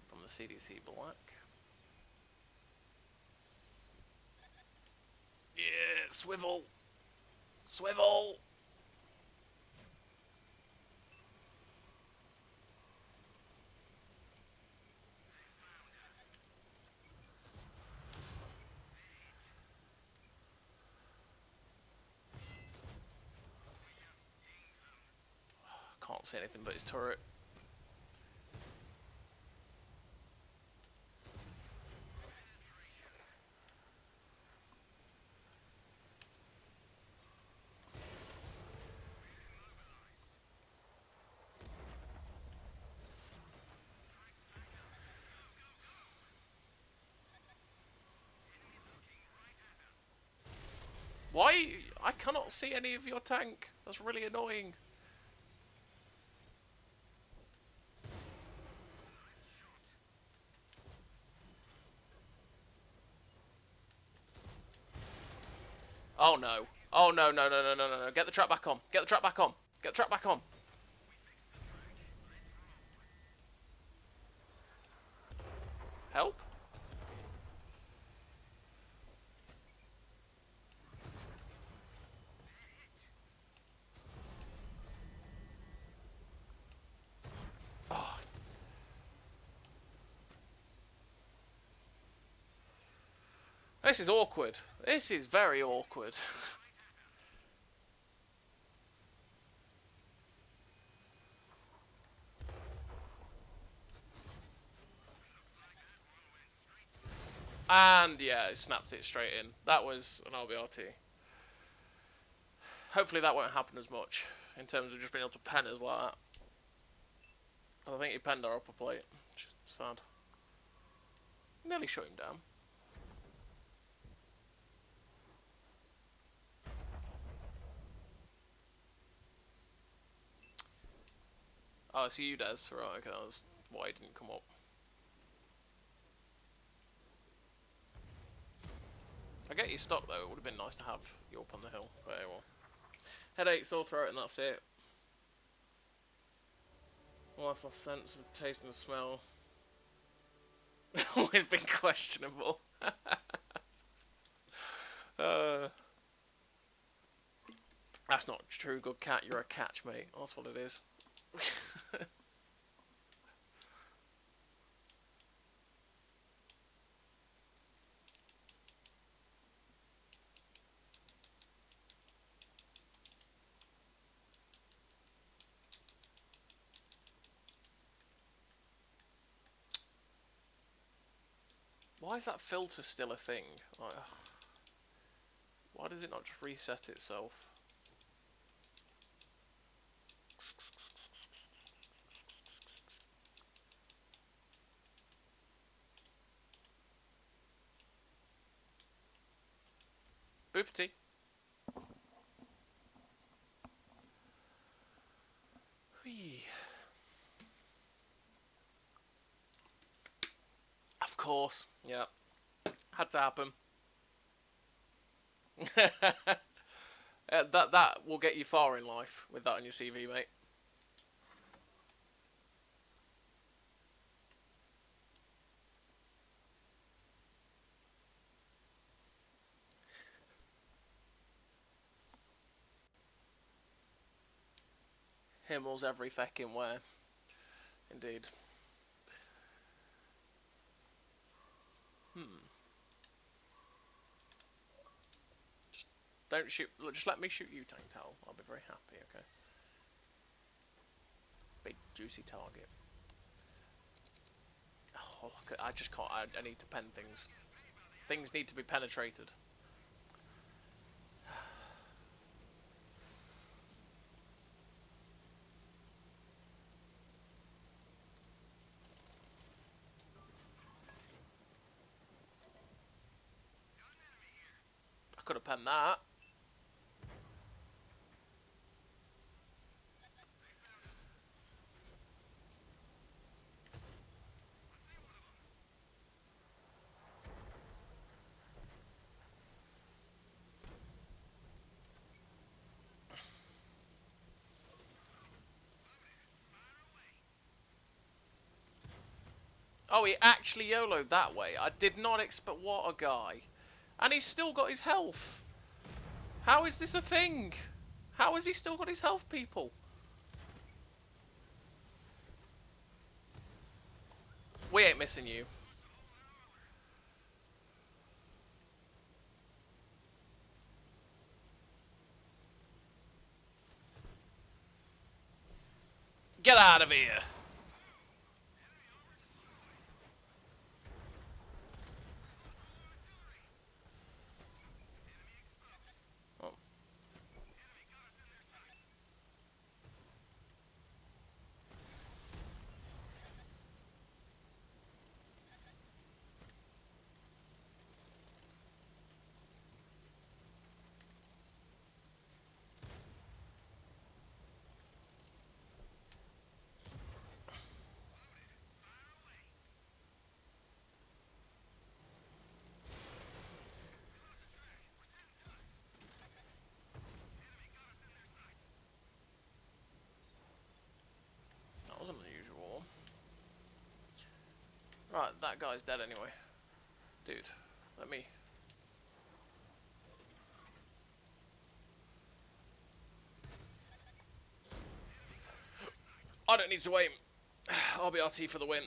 from the CDC Black. Yeah, swivel! Swivel! Can't see anything but his turret. Why? I cannot see any of your tank. That's really annoying. Oh no. Oh no, no, no, no, no, no, no. Get the trap back on. Get the trap back on. Get the trap back on. Help? Oh. This is awkward. This is very awkward. And yeah, it snapped it straight in. That was an RBRT. Hopefully that won't happen as much in terms of just being able to pen us like that. I think he penned our upper plate, which is sad. Nearly shut him down. Oh, it's you, Des. Right, okay, that's why he didn't come up. I get you stuck though, it would have been nice to have you up on the hill, but anyway. Headache, sore throat, and that's it. Lifeless sense of taste and smell. Always been questionable. uh, that's not true, good cat, you're a catch, mate. That's what it is. Why is that filter still a thing? Like, why does it not just reset itself? Boopity. Whee. Of course, yeah. Had to happen. That will get you far in life with that on your CV, mate. Himmels every feckin' where. Indeed. Don't shoot. Just let me shoot you, Tank Towel. I'll be very happy, okay? Big, juicy target. Oh, look, I just can't. I need to pen things. Things need to be penetrated. I could have penned that. Oh, he actually YOLO'd that way. I did not expect. What a guy. And he's still got his health. How is this a thing? How has he still got his health, people? We ain't missing you. Get out of here. Oh. That was an unusual one. Right, that guy's dead anyway. Dude, let me... I don't need to aim. RBRT for the win.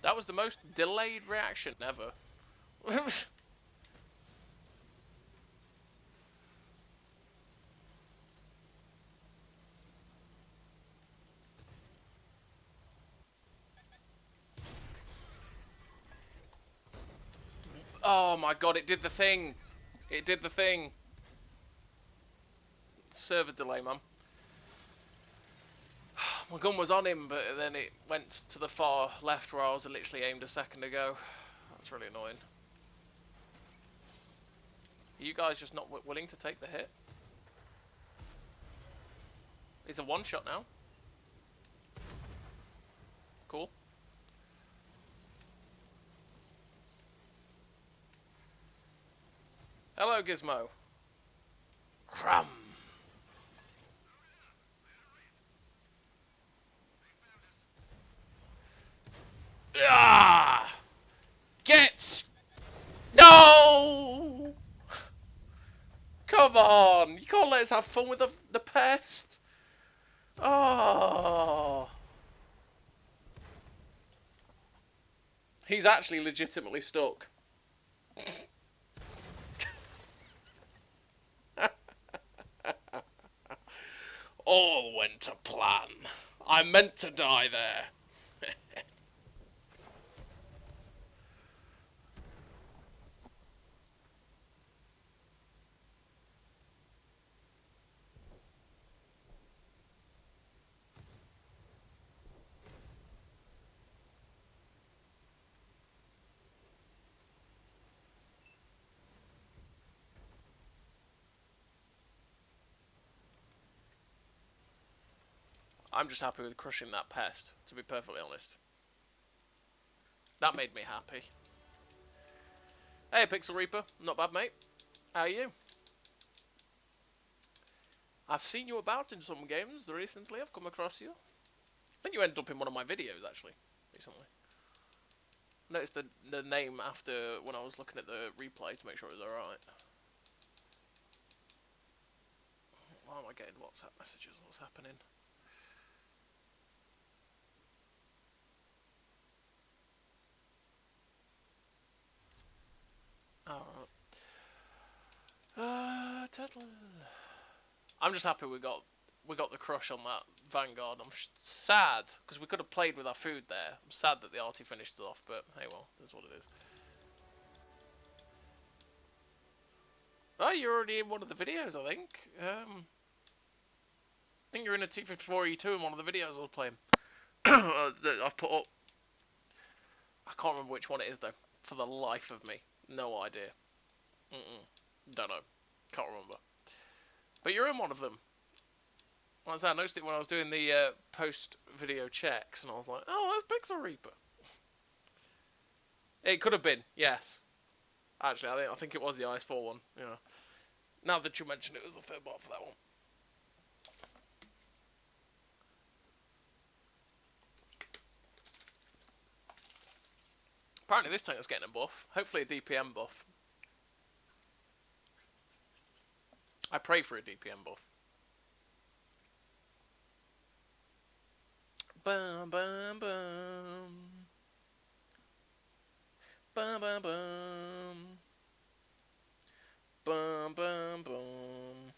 That was the most delayed reaction ever. Oh my god, it did the thing. It did the thing. Server delay, man. My gun was on him, but then it went to the far left where I was literally aimed a second ago. That's really annoying. Are you guys just not willing to take the hit? He's a one-shot now. Cool. Hello, Gizmo. Crum. Ah! Get! No! Come on! You can't let us have fun with the pest. Oh! He's actually legitimately stuck. All went to plan. I meant to die there. I'm just happy with crushing that pest, to be perfectly honest. That made me happy. Hey, Pixel Reaper. Not bad, mate. How are you? I've seen you about in some games recently. I've come across you. I think you ended up in one of my videos, actually, recently. Noticed the name after when I was looking at the replay to make sure it was alright. Why am I getting WhatsApp messages? What's happening? Alright. Turtle. I'm just happy we got the crush on that Vanguard. I'm sad because we could have played with our food there. I'm sad that the arty finished it off, but hey, well, that's what it is. Oh, you're already in one of the videos, I think. I think you're in a T54E2 in one of the videos I was playing. That I've put up. I can't remember which one it is though. For the life of me, no idea. Don't know. Can't remember. But you're in one of them. Like I said, I noticed it when I was doing the post-video checks, and I was like, oh, that's Pixel Reaper. It could have been, yes. Actually, I think it was the IS-4 one. Yeah. Now that you mention it, it was the third bot for that one. Apparently this tank is getting a buff. Hopefully a DPM buff. I pray for a DPM buff. Bum bum bum. Bum bum bum. Bum bum bum.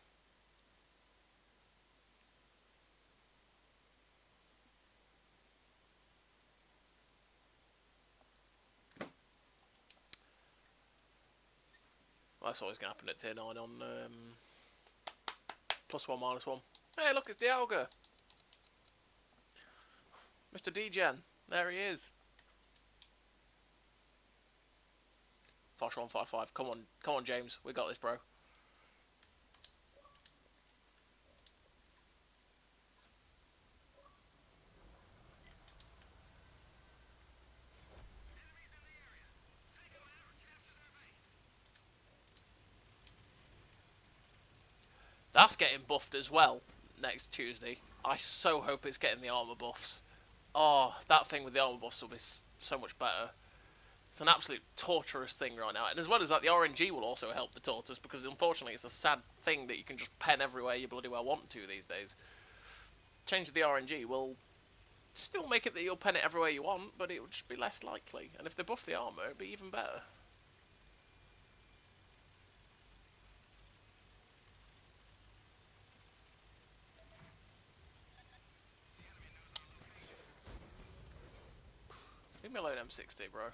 Well, that's always going to happen at tier 9 on +1, -1. Hey, look, it's Dialga. Mr. D-Gen. There he is. Fosh 155. Come on, James. We got this, bro. That's getting buffed as well next Tuesday. I so hope it's getting the armor buffs. Oh, that thing with the armor buffs will be so much better. It's an absolute torturous thing right now. And as well as that, the RNG will also help the tortoise, because unfortunately it's a sad thing that you can just pen everywhere you bloody well want to these days. Change the RNG will still make it that you'll pen it everywhere you want, but it will just be less likely. And if they buff the armor, it'd be even better. Leave me alone, M60, bro.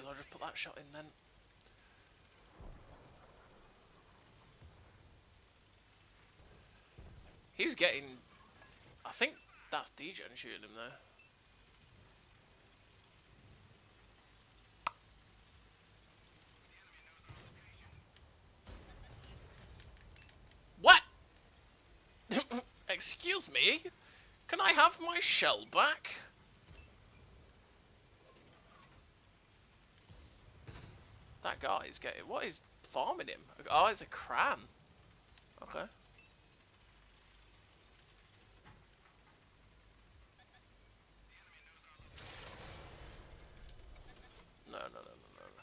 as well just put that shot in then. He's getting... I think that's DJ shooting him there. What? Excuse me? Can I have my shell back? That guy is getting... What is farming him? Oh, it's a cran. Okay. No, no, no, no, no.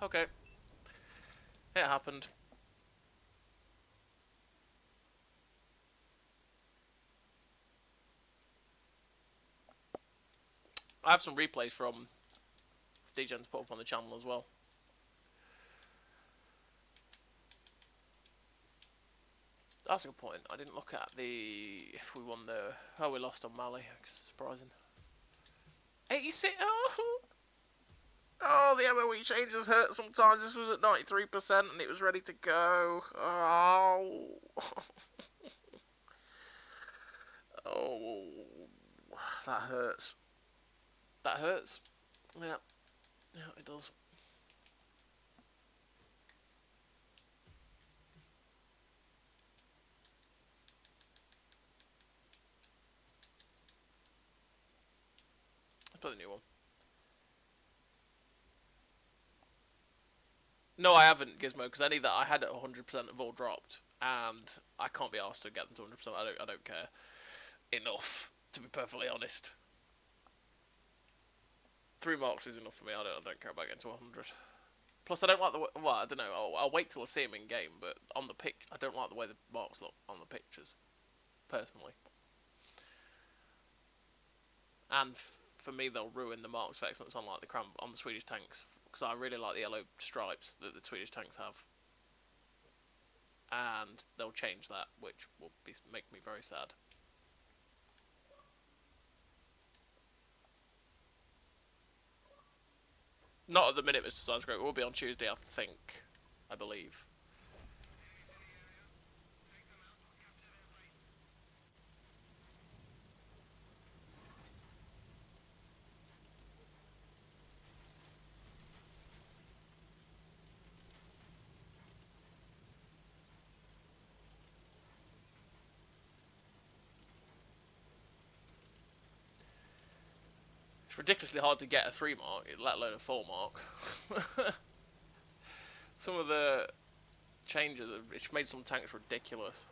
Okay. It happened. I have some replays from DJ to put up on the channel as well. That's a good point. I didn't look at the... If we won the... Oh, we lost on Mali. Surprising. 86... Oh! Oh, the MOE changes hurt sometimes. This was at 93% and it was ready to go. Oh. Oh. That hurts. That hurts. Yeah. Yeah, it does. Let's put a new one. No, I haven't, Gizmo, because any that I had at 100% have all dropped, and I can't be asked to get them to 100%. I don't care enough, to be perfectly honest. 3 marks is enough for me. I don't care about getting to 100. Plus, I don't like the way... Well, I don't know. I'll wait till I see them in game, but on the pic, I don't like the way the marks look on the pictures, personally. And for me, they'll ruin the marks for excellence on like on the Swedish tanks, because I really like the yellow stripes that the Swedish tanks have. And they'll change that, which will make me very sad. Not at the minute, Mr. Science Group. It will be on Tuesday, I believe. It's ridiculously hard to get a 3 mark, let alone a 4 mark. Some of the changes, it's made some tanks ridiculous.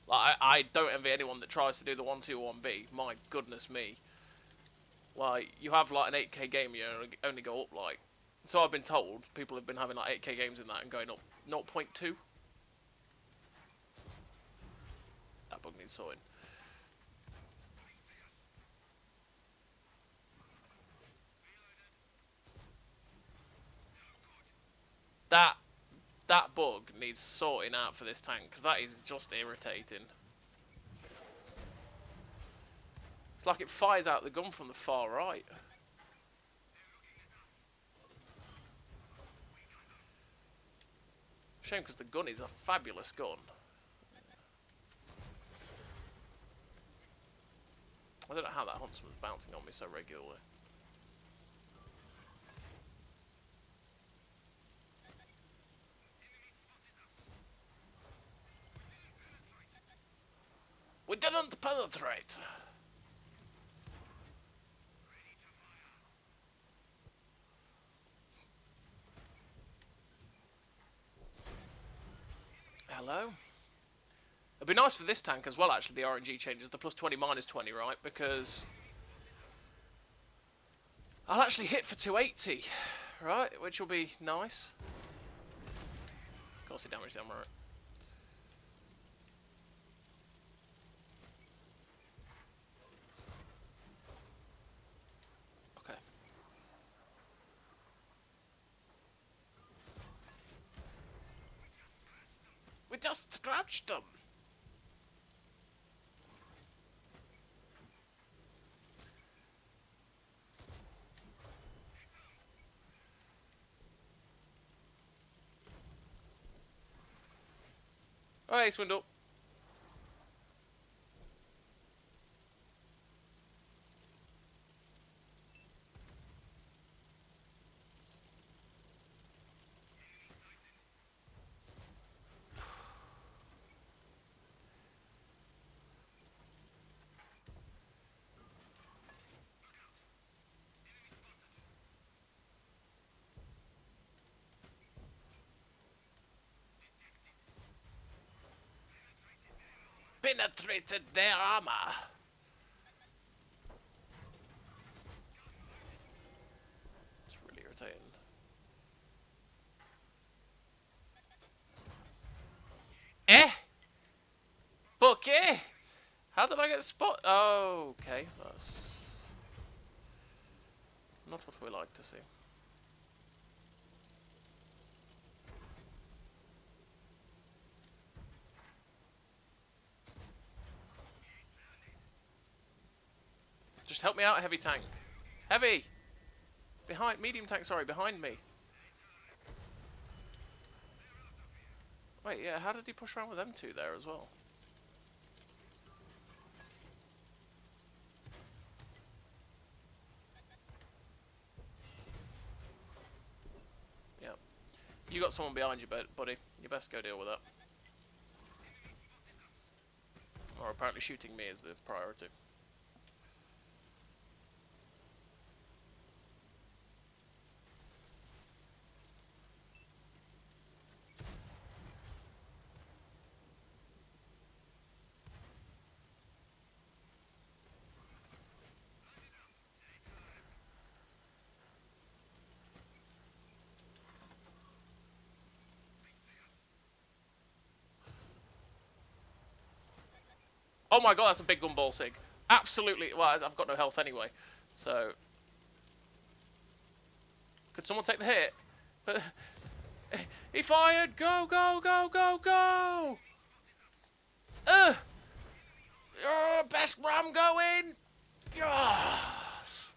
Like, I don't envy anyone that tries to do the 1-2-1B. My goodness me. Like, you have like an 8k game, you only go up like... So I've been told, people have been having like 8k games in that and going up 0.2. That bug needs sorting. That bug needs sorting out for this tank, because that is just irritating. It's like it fires out the gun from the far right. Shame, because the gun is a fabulous gun. I don't know how that huntsman's bouncing on me so regularly. We didn't penetrate! Hello? It'd be nice for this tank as well, actually, the RNG changes, the plus 20, minus 20, right? Because I'll actually hit for 280, right? Which will be nice. course he damaged them, right? Okay. We just scratched them! Oh, hey, Swindle. Penetrated their armor. It's really irritating. Eh? Okay. How did I get spot? Oh, okay. That's not what we like to see. Just help me out, heavy tank. Heavy! Behind, medium tank, sorry, behind me. Wait, yeah, how did he push around with them two there as well? Yeah. You got someone behind you, buddy. You best go deal with that. Or apparently shooting me is the priority. Oh my god, that's a big gumball sig. Absolutely. Well, I've got no health anyway. So. Could someone take the hit? But he fired! Go, go, go, go, go! Best ram going! Yes!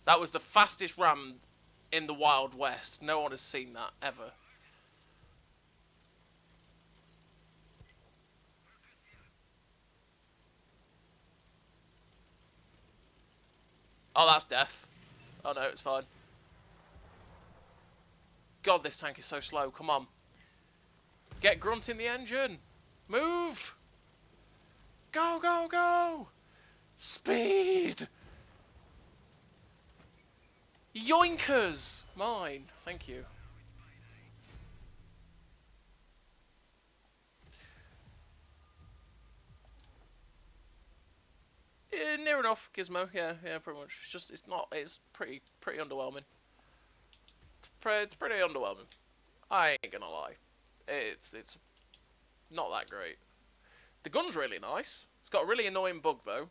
That was the fastest ram in the Wild West. No one has seen that, ever. Oh, that's death. Oh no, it's fine. God, this tank is so slow. Come on. Get Grunt in the engine. Move! Go, go, go! Speed! Yoinkers! Mine. Thank you. Yeah, near enough, Gizmo. Yeah, pretty much. It's pretty underwhelming. It's pretty underwhelming. I ain't gonna lie. It's not that great. The gun's really nice. It's got a really annoying bug though.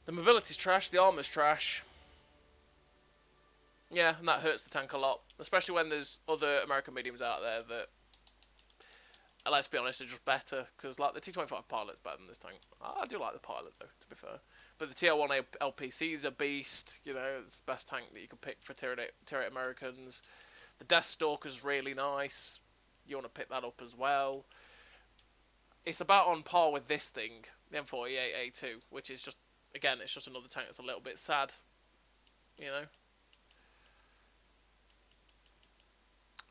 The mobility's trash. The armor's trash. Yeah, and that hurts the tank a lot, especially when there's other American mediums out there that, let's be honest, are just better. Because like the T-25 pilot's better than this tank. I do like the pilot though, to be fair. But the TL1 LPC is a beast. You know, it's the best tank that you could pick for tier 8 Americans. The Deathstalker's really nice. You want to pick that up as well. It's about on par with this thing, the M48A2, which is just, again, it's just another tank that's a little bit sad. You know.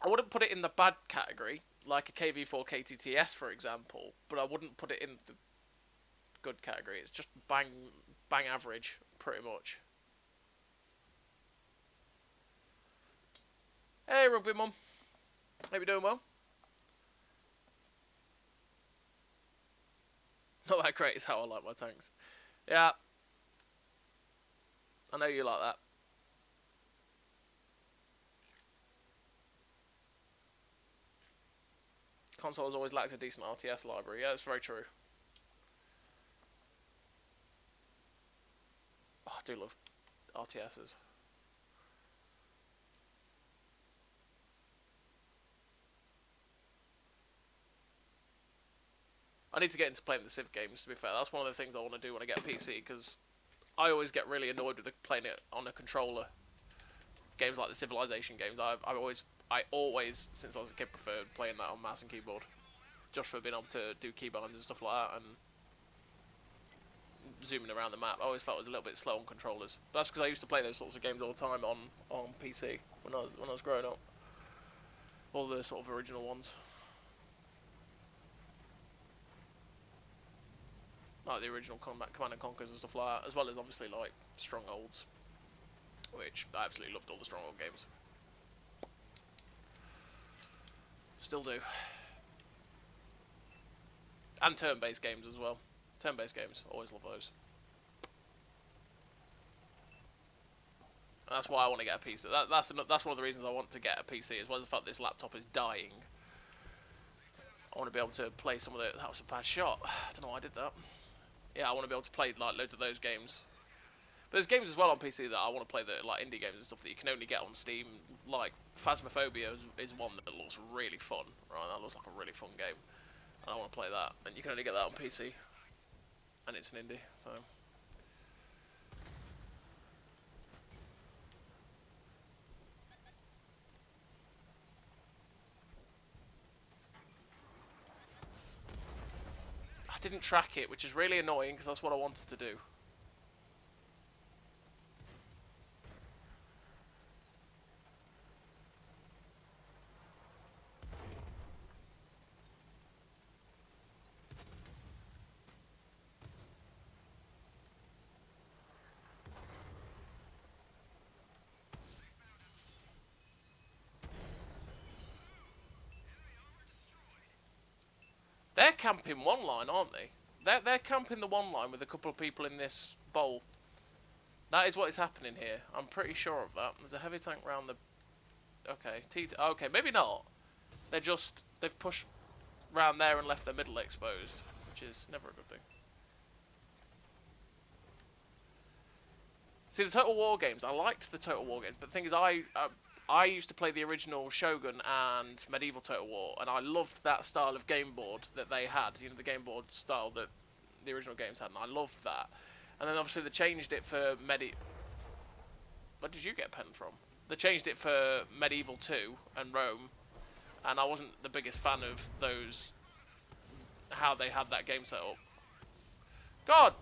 I wouldn't put it in the bad category, like a KV4 KTTS, for example, but I wouldn't put it in the good category. It's just bang average, pretty much. Hey, Rugby Mum. Hope you're doing well. Not that great is how I like my tanks. Yeah. I know you like that. Console has always lacked a decent RTS library. Yeah, it's very true. Oh, I do love RTSs. I need to get into playing the Civ games, to be fair. That's one of the things I want to do when I get a PC, because I always get really annoyed with playing it on a controller. Games like the Civilization games, I always, since I was a kid, preferred playing that on mouse and keyboard. Just for being able to do keybinds and stuff like that, and zooming around the map. I always felt it was a little bit slow on controllers. But that's because I used to play those sorts of games all the time on PC when I was growing up. All the sort of original ones. Like the original Command and Conquers and stuff like that, as well as obviously like Strongholds, which I absolutely loved all the Stronghold games. Still do. And turn-based games as well. Turn-based games, always love those. And that's why I want to get a PC. That's one of the reasons I want to get a PC, as well as the fact that this laptop is dying. I want to be able to play some of the... That was a bad shot. I don't know why I did that. Yeah, I want to be able to play like loads of those games. But there's games as well on PC that I want to play, that like indie games and stuff that you can only get on Steam. Like Phasmophobia is one that looks really fun. Right, that looks like a really fun game. And I want to play that, and you can only get that on PC. And it's an indie, so... I didn't track it, which is really annoying, because that's what I wanted to do. They're camping one line, aren't they? They're camping the one line with a couple of people in this bowl. That is what is happening here. I'm pretty sure of that. There's a heavy tank round the... Okay, okay, maybe not. They've pushed round there and left their middle exposed, which is never a good thing. See, the Total War games, I liked the Total War games, but the thing is, I used to play the original Shogun and Medieval Total War, and I loved that style of game board that they had. You know, the game board style that the original games had, and I loved that. And then obviously they changed it for Where did you get a pen from? They changed it for Medieval 2 and Rome, and I wasn't the biggest fan of those, how they had that game set up. God!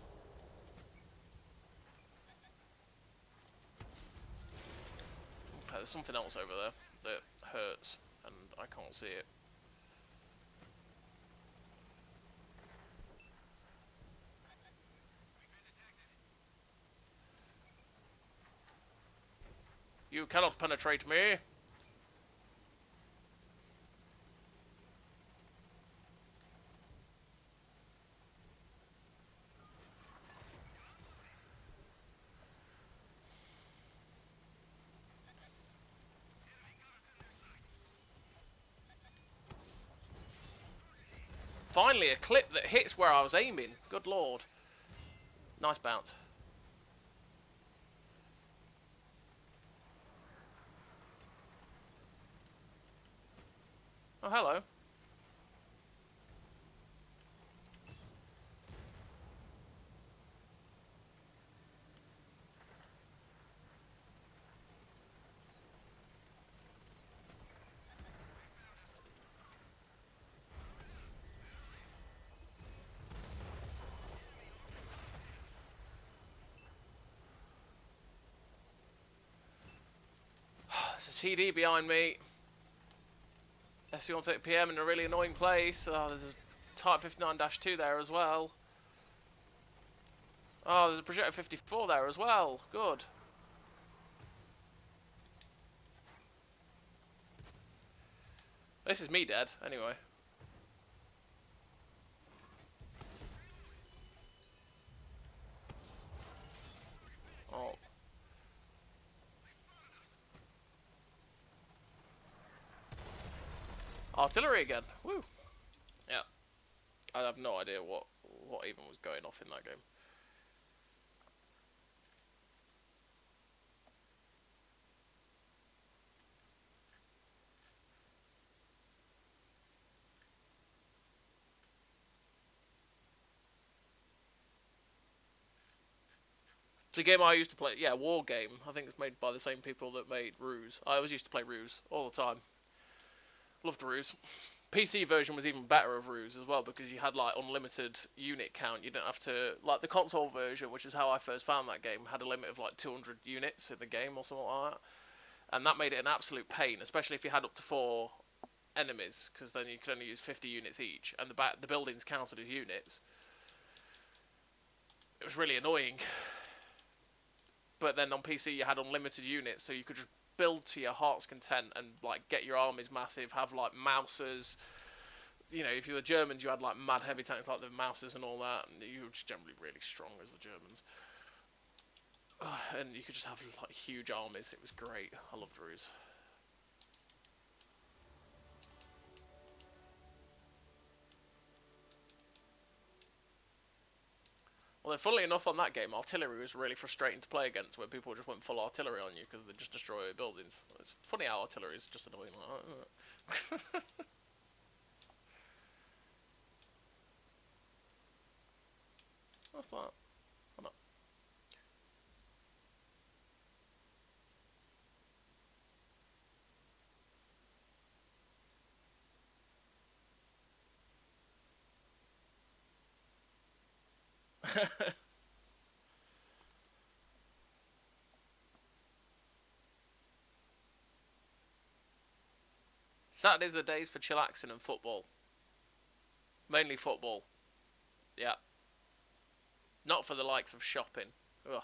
Okay, there's something else over there that hurts, and I can't see it. You cannot penetrate me. Finally, a clip that hits where I was aiming. Good lord. Nice bounce. Oh, hello. There's a TD behind me. SC-130 PM in a really annoying place. Oh, there's a Type 59-2 there as well. Oh, there's a Projector 54 there as well. Good. This is me dead, anyway. Oh. Artillery again. Woo. I have no idea what even was going off in that game. It's a game I used to play. Yeah, War Game. I think it's made by the same people that made Ruse. I always used to play Ruse all the time. Loved Ruse. PC version was even better of Ruse as well because you had like unlimited unit count. You didn't have to like the console version, which is how I first found that game, had a limit of like 200 units in the game or something like that, and that made it an absolute pain, especially if you had up to 4 enemies, because then you could only use 50 units each, and the buildings counted as units. It was really annoying. But then on PC you had unlimited units, so you could just build to your heart's content and like get your armies massive, have like Mousers. You know, if you're the Germans, you had like mad heavy tanks like the Mousers and all that, and you were just generally really strong as the Germans. And you could just have like huge armies. It was great. I loved Ruse. Well, then, funnily enough, on that game, artillery was really frustrating to play against, where people just went full artillery on you because they just destroy buildings. It's funny how artillery is just annoying like that. What's that? I'm not. Saturdays are days for chillaxing and football. Mainly football. Yeah. Not for the likes of shopping. Ugh.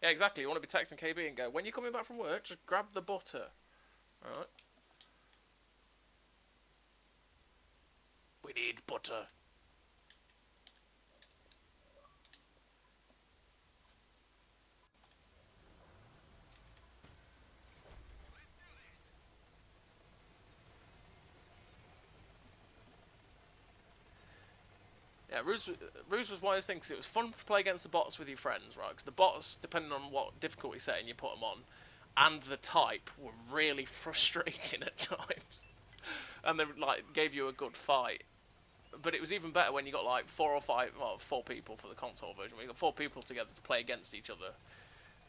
Yeah, exactly. You want to be texting KB and go, when you're coming back from work, just grab the butter. Alright. We need butter. Yeah, Ruse was one of those things. It was fun to play against the bots with your friends, right? Because the bots, depending on what difficulty setting you put them on, and the type, were really frustrating at times. And they like gave you a good fight. But it was even better when you got like 4 people for the console version. When you got 4 people together to play against each other.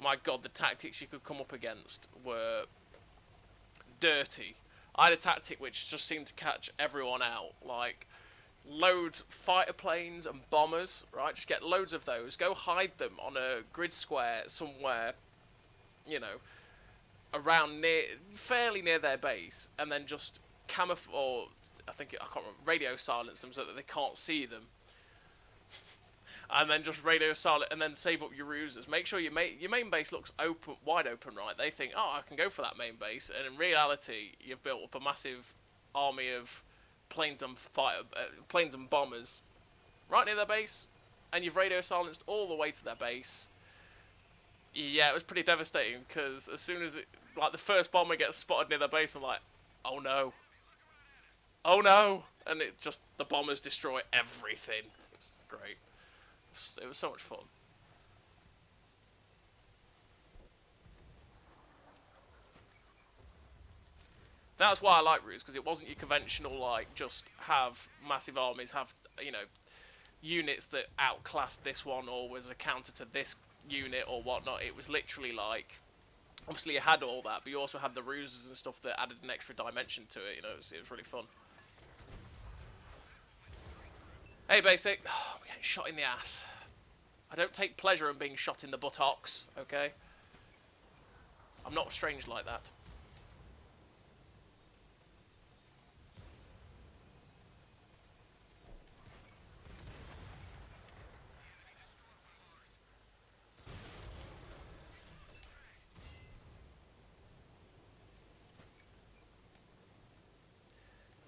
My God, the tactics you could come up against were dirty. I had a tactic which just seemed to catch everyone out, like load fighter planes and bombers, right? Just get loads of those, go hide them on a grid square somewhere, you know, around fairly near their base, and then just camouflage, or I can't remember, radio silence them so that they can't see them. And then just radio silent, and then save up your rusers. Make sure your main base looks wide open, right? They think, oh, I can go for that main base, and in reality, you've built up a massive army of planes and bombers right near their base, and you've radio silenced all the way to their base. Yeah, it was pretty devastating because as soon as the first bomber gets spotted near their base, I'm like, oh no, oh no, and the bombers destroy everything. It was great. It was so much fun. That's why I like Ruse, because it wasn't your conventional, like, just have massive armies, have, you know, units that outclassed this one or was a counter to this unit or whatnot. It was literally like, obviously you had all that, but you also had the ruses and stuff that added an extra dimension to it, you know, it was really fun. Hey, Basic. Oh, I'm getting shot in the ass. I don't take pleasure in being shot in the buttocks, okay? I'm not strange like that.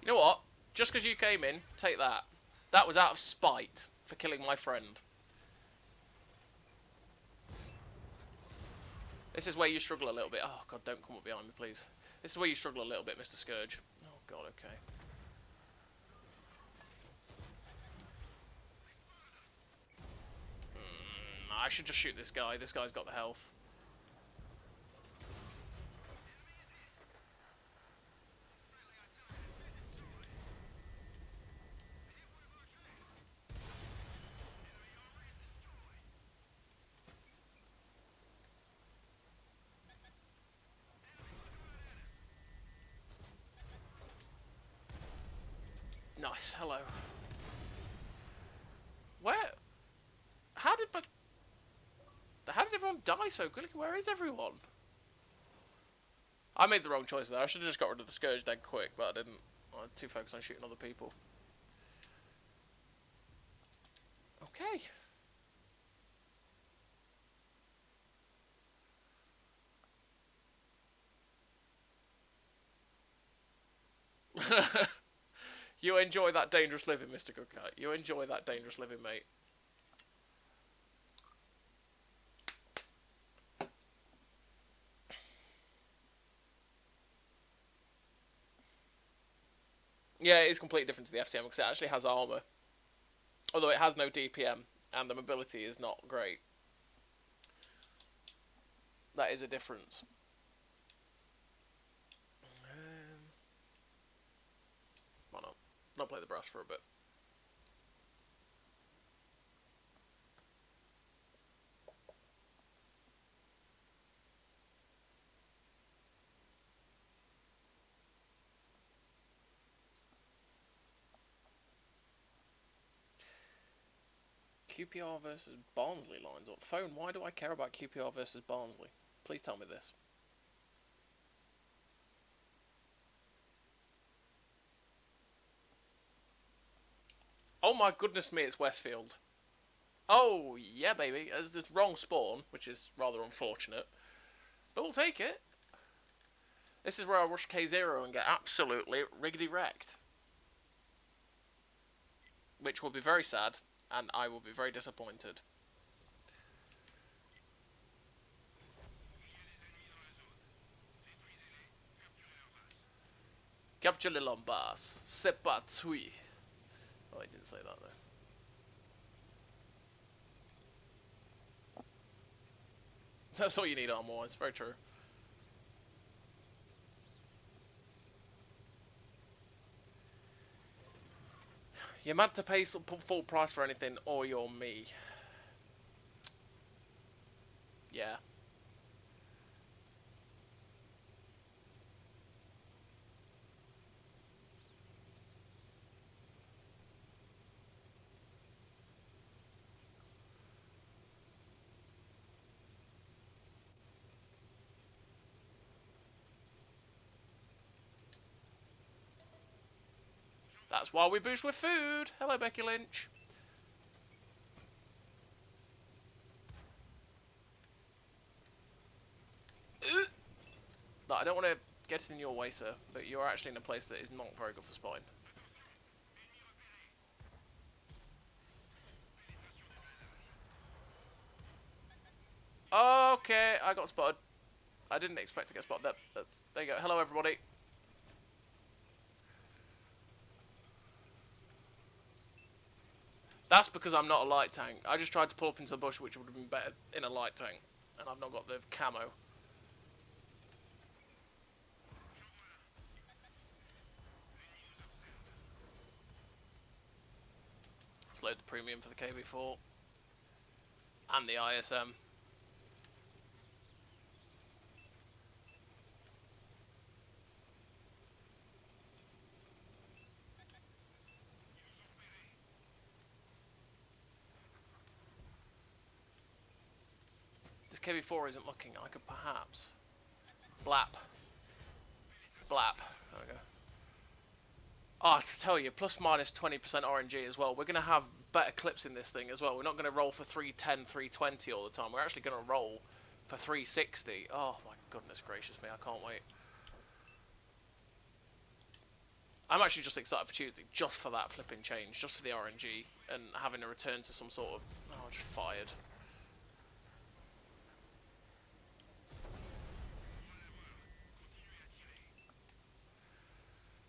You know what? Just because you came in, take that. That was out of spite for killing my friend. This is where you struggle a little bit. Oh, God, don't come up behind me, please. This is where you struggle a little bit, Mr. Scourge. Oh, God, okay. I should just shoot this guy. This guy's got the health. Nice. Hello. Where? How did everyone die so quickly? Where is everyone? I made the wrong choice there. I should have just got rid of the Scourge dead quick, but I didn't. I was too focused on shooting other people. Okay. You enjoy that dangerous living, Mr. Goodcat. You enjoy that dangerous living, mate. Yeah, it is completely different to the FCM because it actually has armour. Although it has no DPM, and the mobility is not great. That is a difference. Why not? I'll play the brass for a bit. QPR versus Barnsley lines on phone. Why do I care about QPR versus Barnsley? Please tell me this. Oh my goodness me, it's Westfield. Oh, yeah, baby. As this wrong spawn, which is rather unfortunate. But we'll take it. This is where I rush K0 and get absolutely riggedy wrecked. Which will be very sad, and I will be very disappointed. Capture les Lombards. Seperate. Oh, I didn't say that though. That's all you need armor. It's very true. You're mad to pay full price for anything, or you're me. Yeah. That's why we boost with food. Hello, Becky Lynch. No, I don't want to get in your way, sir, but you're actually in a place that is not very good for spotting. Okay, I got spotted. I didn't expect to get spotted. There you go. Hello, everybody. That's because I'm not a light tank. I just tried to pull up into the bush, which would have been better in a light tank. And I've not got the camo. Let's load the premium for the KV4. And the ISM. This KV4 isn't looking. I could perhaps... Blap. Blap. There we go. Oh, to tell you, plus minus 20% RNG as well. We're going to have better clips in this thing as well. We're not going to roll for 310, 320 all the time. We're actually going to roll for 360. Oh, my goodness gracious me. I can't wait. I'm actually just excited for Tuesday, just for that flipping change, just for the RNG, and having a return to some sort of... Oh, just fired.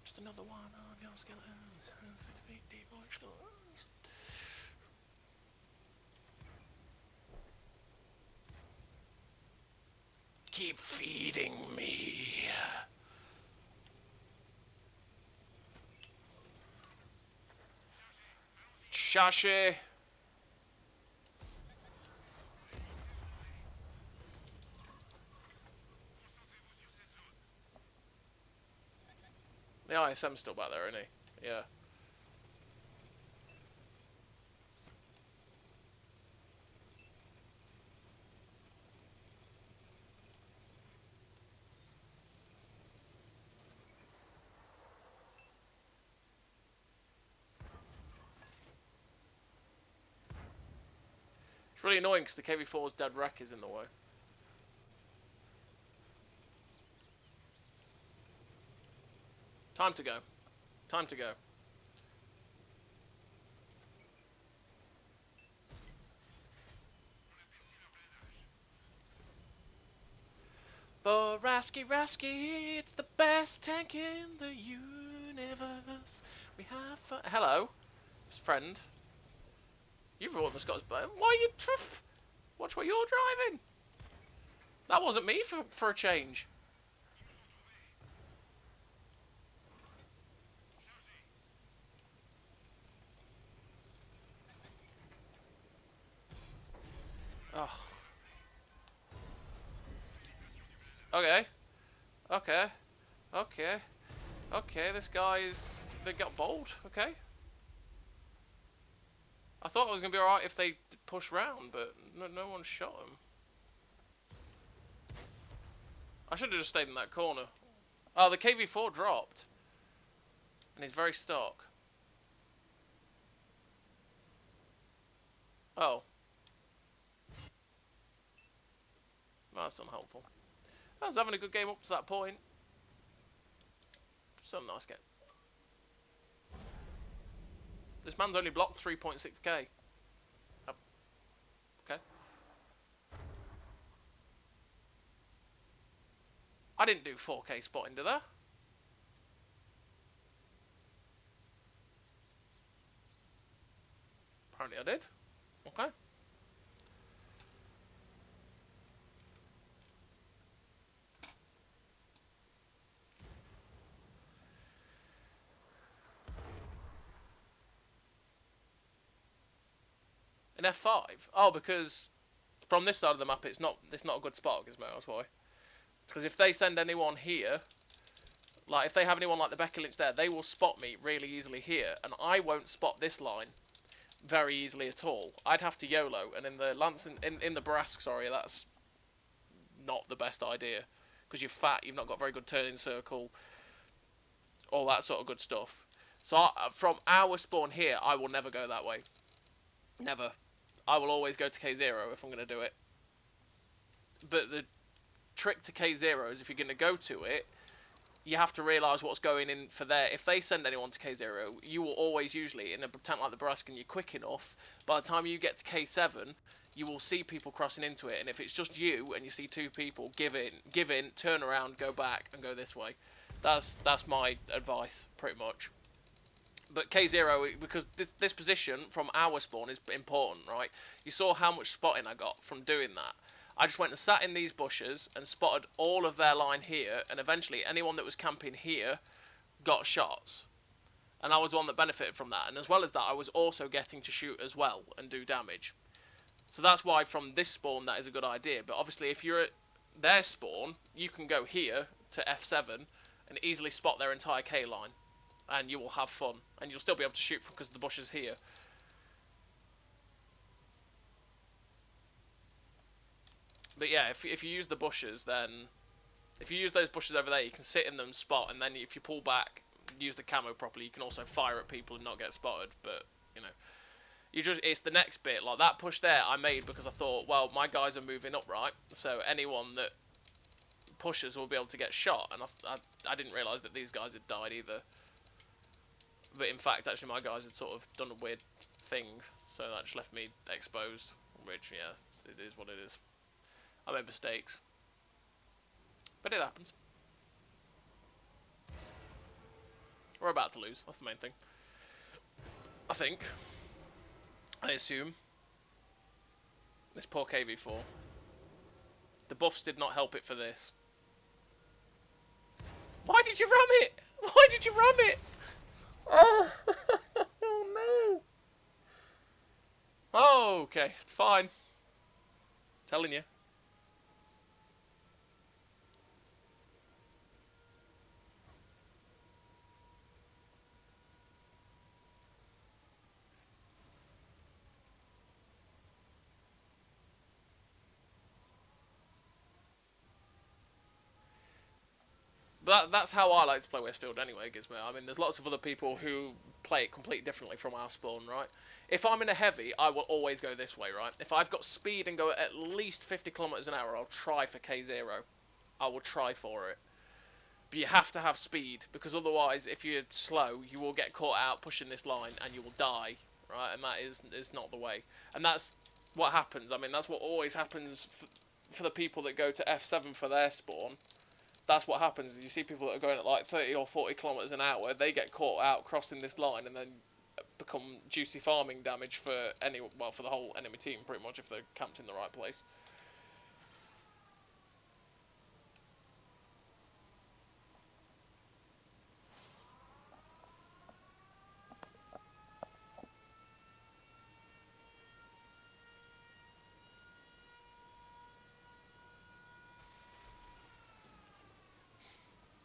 Just another one of your skeletons. 6 feet deep, large skeletons. Keep feeding me. Shashi. The ISM's still back there, isn't he? Yeah. It's really annoying because the KV4's dead wreck is in the way. Time to go. Time to go. Rasky, it's the best tank in the universe. We have fun. Hello, his friend. You've almost got his. Why are you? Watch what you're driving. That wasn't me for a change. Oh. Okay. Okay. Okay. Okay. This guy's. They got bold. Okay. I thought it was gonna be alright if they push round, but no one shot him. I should have just stayed in that corner. Oh, the KV4 dropped. And he's very stock. Oh. That's unhelpful. I was having a good game up to that point. Still a nice game. This man's only blocked 3.6k. Oh. Okay. I didn't do 4k spotting, did I? Apparently I did. Okay. In F5? Oh, because from this side of the map it's not a good spot, Gizmo, that's why. Because if they send anyone here, like if they have anyone like the Becky Lynch there, they will spot me really easily here, and I won't spot this line very easily at all. I'd have to YOLO, and in the Lance in the Brask, sorry, that's not the best idea. Because you're fat, you've not got very good turning circle, all that sort of good stuff. So from our spawn here, I will never go that way. Never. I will always go to K0 if I'm going to do it. But the trick to K0 is if you're going to go to it, you have to realise what's going in for there. If they send anyone to K0, you will always usually, in a tank like the Braskan, you're quick enough. By the time you get to K7, you will see people crossing into it. And if it's just you and you see two people, give in, turn around, go back, and go this way. That's my advice, pretty much. But K0, because this position from our spawn is important, right? You saw how much spotting I got from doing that. I just went and sat in these bushes and spotted all of their line here, and eventually anyone that was camping here got shots. And I was the one that benefited from that. And as well as that, I was also getting to shoot as well and do damage. So that's why from this spawn that is a good idea. But obviously if you're at their spawn, you can go here to F7 and easily spot their entire K line. And you will have fun. And you'll still be able to shoot because the bush is here. But yeah, if you use the bushes, then... If you use those bushes over there, you can sit in them, spot, and then if you pull back, use the camo properly, you can also fire at people and not get spotted. But, you know... It's the next bit. Like, that push there I made because I thought, well, my guys are moving up, right? So anyone that pushes will be able to get shot. And I didn't realise that these guys had died either. But in fact, actually, my guys had sort of done a weird thing, so that just left me exposed. Which, yeah, it is what it is. I made mistakes. But it happens. We're about to lose, that's the main thing. I think. I assume. This poor KV4. The buffs did not help it for this. Why did you ram it? Why did you ram it? Oh, oh no. Oh, okay, it's fine. I'm telling you. But that's how I like to play Westfield anyway, Gizmo. I mean, there's lots of other people who play it completely differently from our spawn, right? If I'm in a heavy, I will always go this way, right? If I've got speed and go at least 50 kilometers an hour, I'll try for K0. I will try for it. But you have to have speed, because otherwise, if you're slow, you will get caught out pushing this line, and you will die, right? And that is not the way. And that's what happens. I mean, that's what always happens for the people that go to F7 for their spawn. That's what happens. You see people that are going at like 30 or 40 kilometers an hour, they get caught out crossing this line and then become juicy farming damage for for the whole enemy team, pretty much, if they're camped in the right place.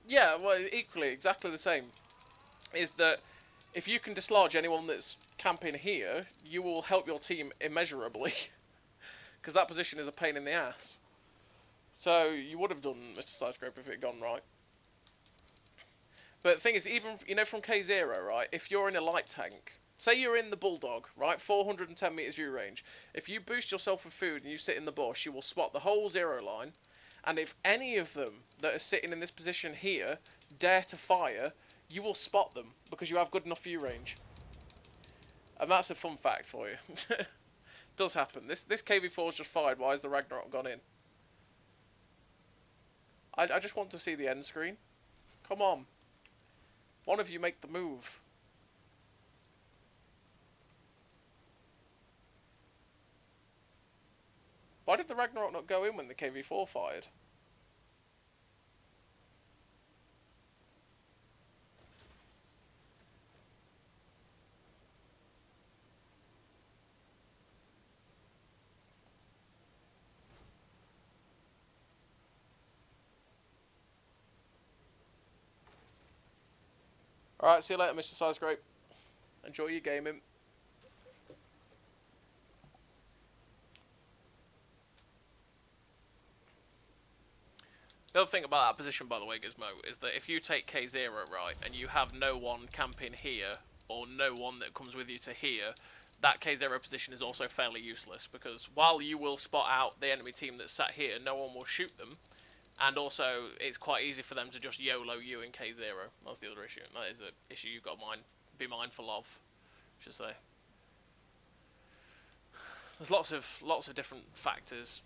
Yeah, well, equally, exactly the same. Is that if you can dislodge anyone that's camping here, you will help your team immeasurably. Because that position is a pain in the ass. So you would have done Mr. Sidescraper if it had gone right. But the thing is, even, you know, from K0, right, if you're in a light tank, say you're in the Bulldog, right, 410 meters view range, if you boost yourself with food and you sit in the bush, you will spot the whole zero line, and if any of them that are sitting in this position here dare to fire, you will spot them, because you have good enough view range. And that's a fun fact for you. It does happen. This KV4's just fired. Why has the Ragnarok gone in? I just want to see the end screen. Come on. One of you make the move. Why did the Ragnarok not go in when the KV4 fired? Alright, see you later, Mr. Sizescrape. Enjoy your gaming. The other thing about that position, by the way, Gizmo, is that if you take K0, right, and you have no one camping here, or no one that comes with you to here, that K0 position is also fairly useless, because while you will spot out the enemy team that's sat here, no one will shoot them, and also it's quite easy for them to just YOLO you in K0. That's the other issue. That is an issue you've got to be mindful of, I should say. There's lots of different factors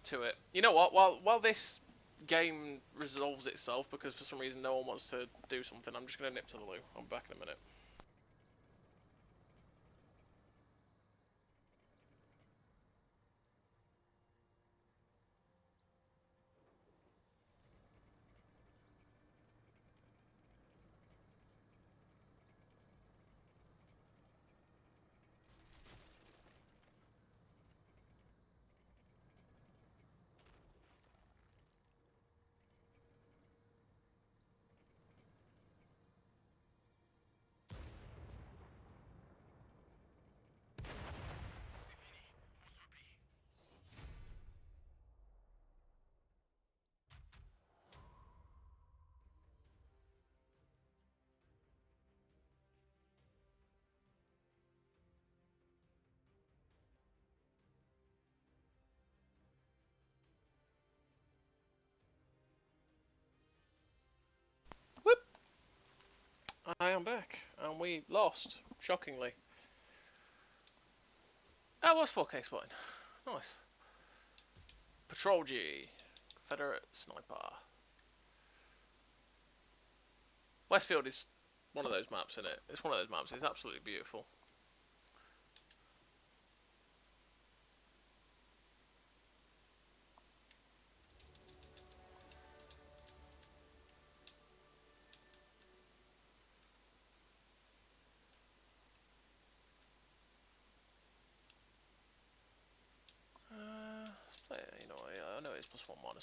to it. You know what? While this game resolves itself, because for some reason no one wants to do something, I'm just going to nip to the loo. I'll be back in a minute. Whoop! I am back, and we lost, shockingly. That was 4K spotting. Nice. Patrol G. Confederate Sniper. Westfield is one of those maps, isn't it? It's one of those maps. It's absolutely beautiful.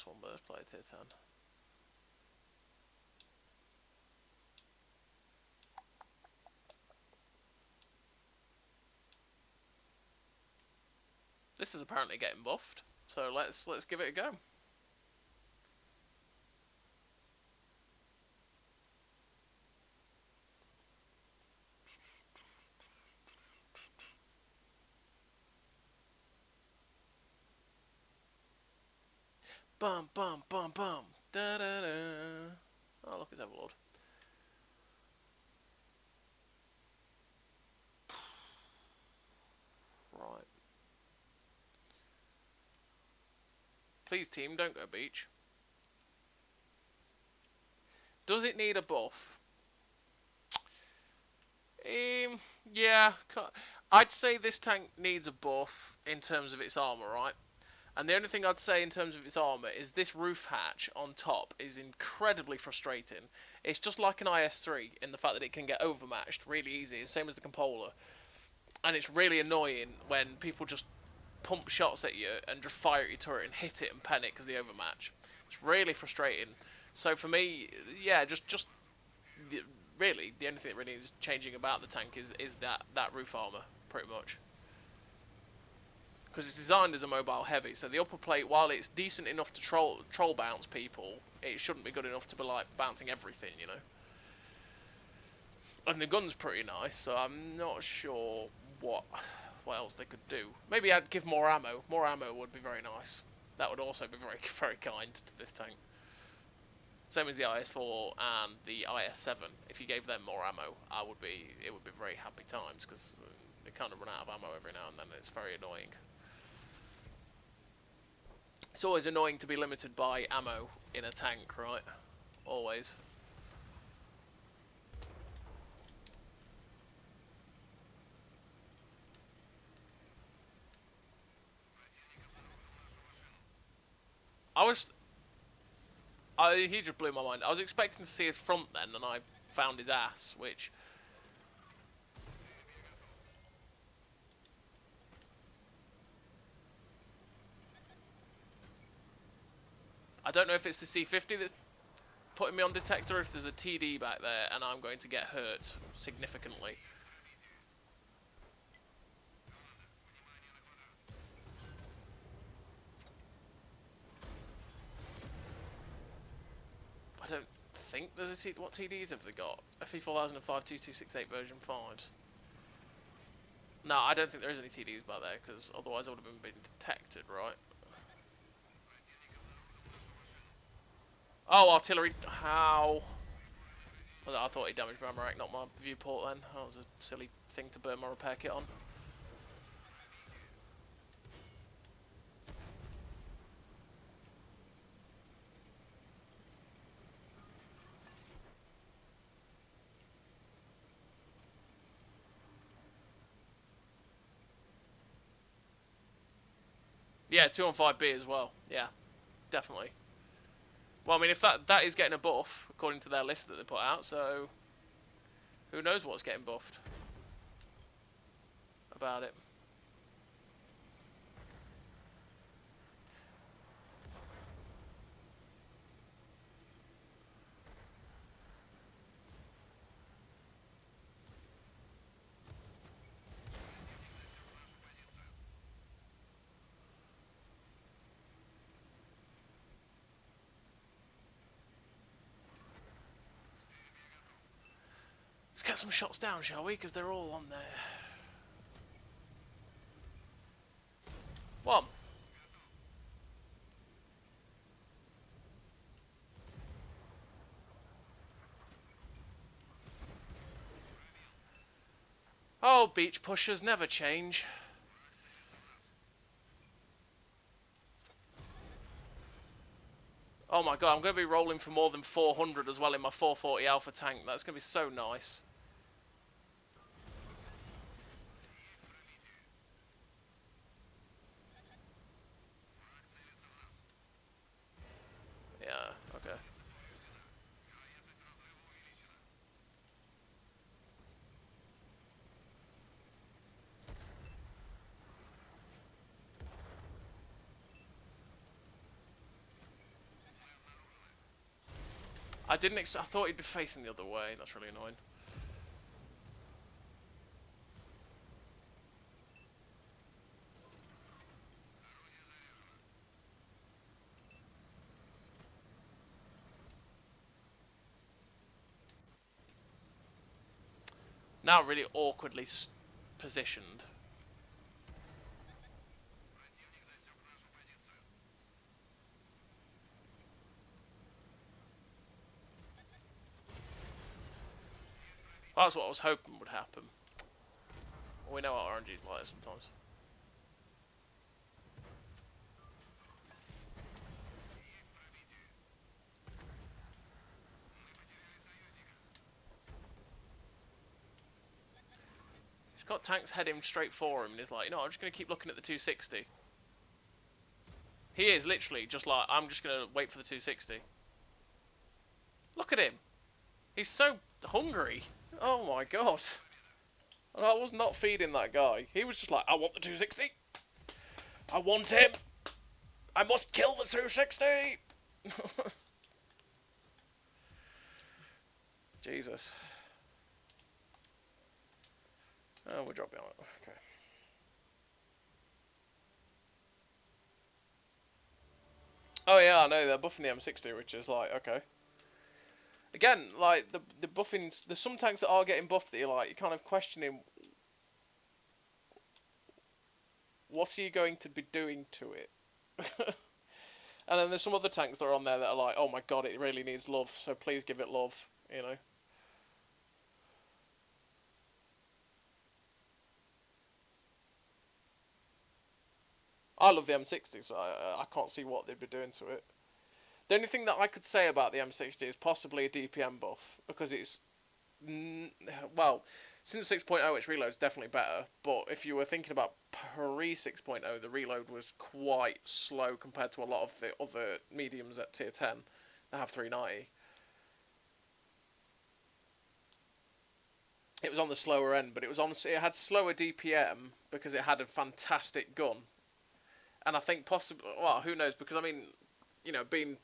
-1 burst player tier 10. This is apparently getting buffed, so let's give it a go. Bum bum bum bum. Da da da. Oh look, it's Overlord. Right. Please, team, don't go beach. Does it need a buff? Yeah. I'd say this tank needs a buff in terms of its armor, right? And the only thing I'd say in terms of its armor is this roof hatch on top is incredibly frustrating. It's just like an IS-3 in the fact that it can get overmatched really easy, same as the Compola. And it's really annoying when people just pump shots at you and just fire at your turret and hit it and pen it because they overmatch. It's really frustrating. So for me, yeah, just really the only thing that really is changing about the tank is that roof armor pretty much. Because it's designed as a mobile heavy, so the upper plate, while it's decent enough to troll bounce people, it shouldn't be good enough to be like bouncing everything, you know. And the gun's pretty nice, so I'm not sure what else they could do. Maybe I'd give more ammo. More ammo would be very nice. That would also be very very kind to this tank. Same as the IS-4 and the IS-7. If you gave them more ammo, it would be very happy times because they kind of run out of ammo every now and then. And it's very annoying. It's always annoying to be limited by ammo in a tank, right? Always. He just blew my mind. I was expecting to see his front then, and I found his ass, which... I don't know if it's the C50 that's putting me on detector, if there's a TD back there, and I'm going to get hurt significantly. I don't think there's a TD. What TDs have they got? FE 4005 2268 version 5s. No, I don't think there is any TDs back there, because otherwise I would have been detected, right? Oh, artillery. How? Well, I thought he damaged my rack, not my viewport then. That was a silly thing to burn my repair kit on. Yeah, 215B as well. Yeah, definitely. Well, I mean, if that is getting a buff, according to their list that they put out, so... Who knows what's getting buffed about it. Let's get some shots down, shall we? Because they're all on there. One. Oh, beach pushers never change. Oh my god, I'm going to be rolling for more than 400 as well in my 440 Alpha tank. That's going to be so nice. Yeah, okay. I didn't. I thought he'd be facing the other way. That's really annoying. Now really awkwardly positioned. That's what I was hoping would happen. We know what RNG's like sometimes. He's got tanks heading straight for him, and he's like, you know, I'm just going to keep looking at the 260. He is literally just like, I'm just going to wait for the 260. Look at him. He's so hungry. Oh my god. And I was not feeding that guy. He was just like, I want the 260. I want him. I must kill the 260. Jesus. Oh, we'll drop behind. Okay. Oh yeah, I know, they're buffing the M60, which is like, okay. Again, like, the buffing, there's some tanks that are getting buffed that you're like, you're kind of questioning, what are you going to be doing to it? And then there's some other tanks that are on there that are like, oh my god, it really needs love, so please give it love, you know. I love the M60, so I can't see what they'd be doing to it. The only thing that I could say about the M60 is possibly a DPM buff, because it's, well, since 6.0 its reload's definitely better, but if you were thinking about pre 6.0, the reload was quite slow compared to a lot of the other mediums at tier 10 that have 390. It was on the slower end, but it had slower DPM because it had a fantastic gun. And I think possibly, well, who knows, because I mean, you know, being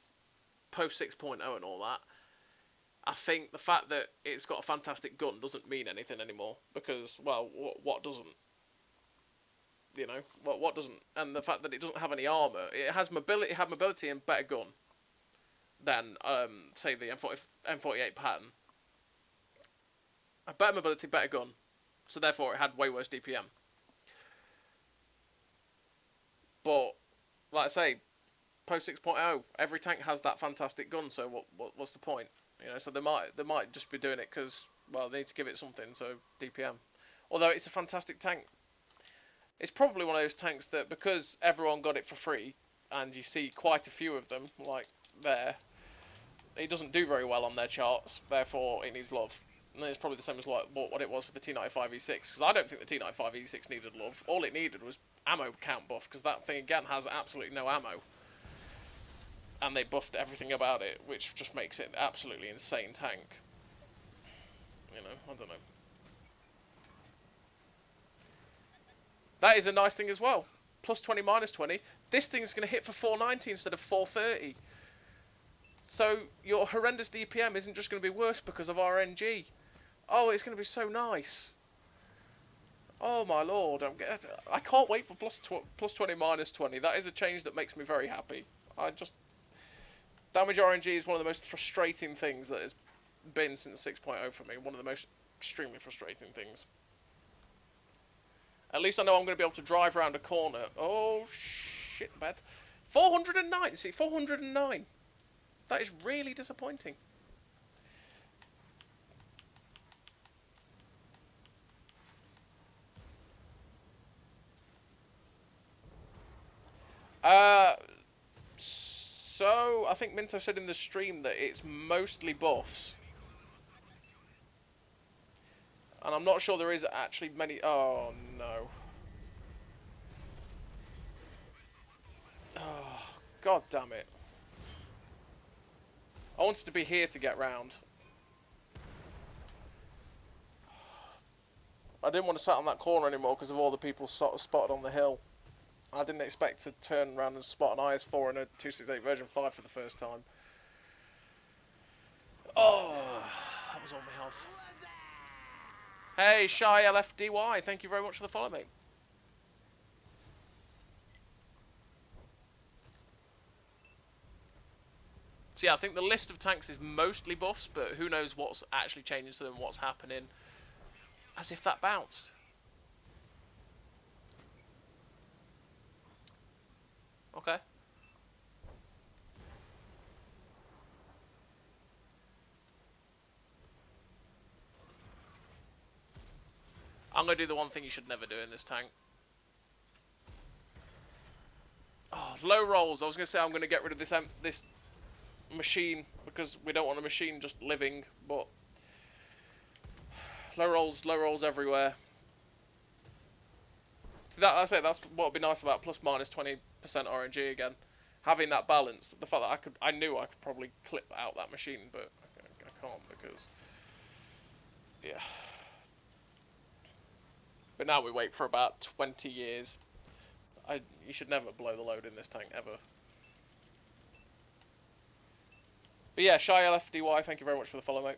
post 6.0 and all that, I think the fact that it's got a fantastic gun doesn't mean anything anymore, because, well, what doesn't? You know, what doesn't? And the fact that it doesn't have any armor, it has mobility, and better gun than, say, the M48 pattern. A better mobility, better gun, so therefore it had way worse DPM. But, like I say, post 6.0, every tank has that fantastic gun, so what's the point? You know, so they might just be doing it because, well, they need to give it something, so DPM. Although it's a fantastic tank. It's probably one of those tanks that, because everyone got it for free, and you see quite a few of them, like there, it doesn't do very well on their charts, therefore it needs love. And it's probably the same as like what it was with the T95 E6, because I don't think the T95 E6 needed love. All it needed was ammo count buff, because that thing again has absolutely no ammo. And they buffed everything about it, which just makes it an absolutely insane tank. You know, I don't know. That is a nice thing as well. Plus 20, minus 20. This thing's going to hit for 490 instead of 430. So your horrendous DPM isn't just going to be worse because of RNG. Oh, it's going to be so nice. Oh my lord, I can't wait for plus 20, minus 20. That is a change that makes me very happy. Damage RNG is one of the most frustrating things that has been since 6.0 for me. One of the most extremely frustrating things. At least I know I'm going to be able to drive around a corner. Oh, shit, bad. 409. See, 409. That is really disappointing. So, I think Minto said in the stream that it's mostly buffs. And I'm not sure there is actually many... Oh, no. Oh, god damn it. I wanted to be here to get round. I didn't want to sat on that corner anymore because of all the people spotted on the hill. I didn't expect to turn around and spot an IS-4 in a 268 version 5 for the first time. Oh, that was all my health. Hey, Shy LFDY, thank you very much for the follow, mate. So yeah, I think the list of tanks is mostly buffs, but who knows what's actually changing to them, what's happening. As if that bounced. Okay. I'm going to do the one thing you should never do in this tank. Oh, low rolls. I was going to say I'm going to get rid of this machine because we don't want a machine just living, but low rolls everywhere. So that's what would be nice about plus minus 20% RNG again. Having that balance, the fact that I knew I could probably clip out that machine, but I can't because, yeah. But now we wait for about 20 years. You should never blow the load in this tank, ever. But yeah, Shy LFDY, thank you very much for the follow, mate.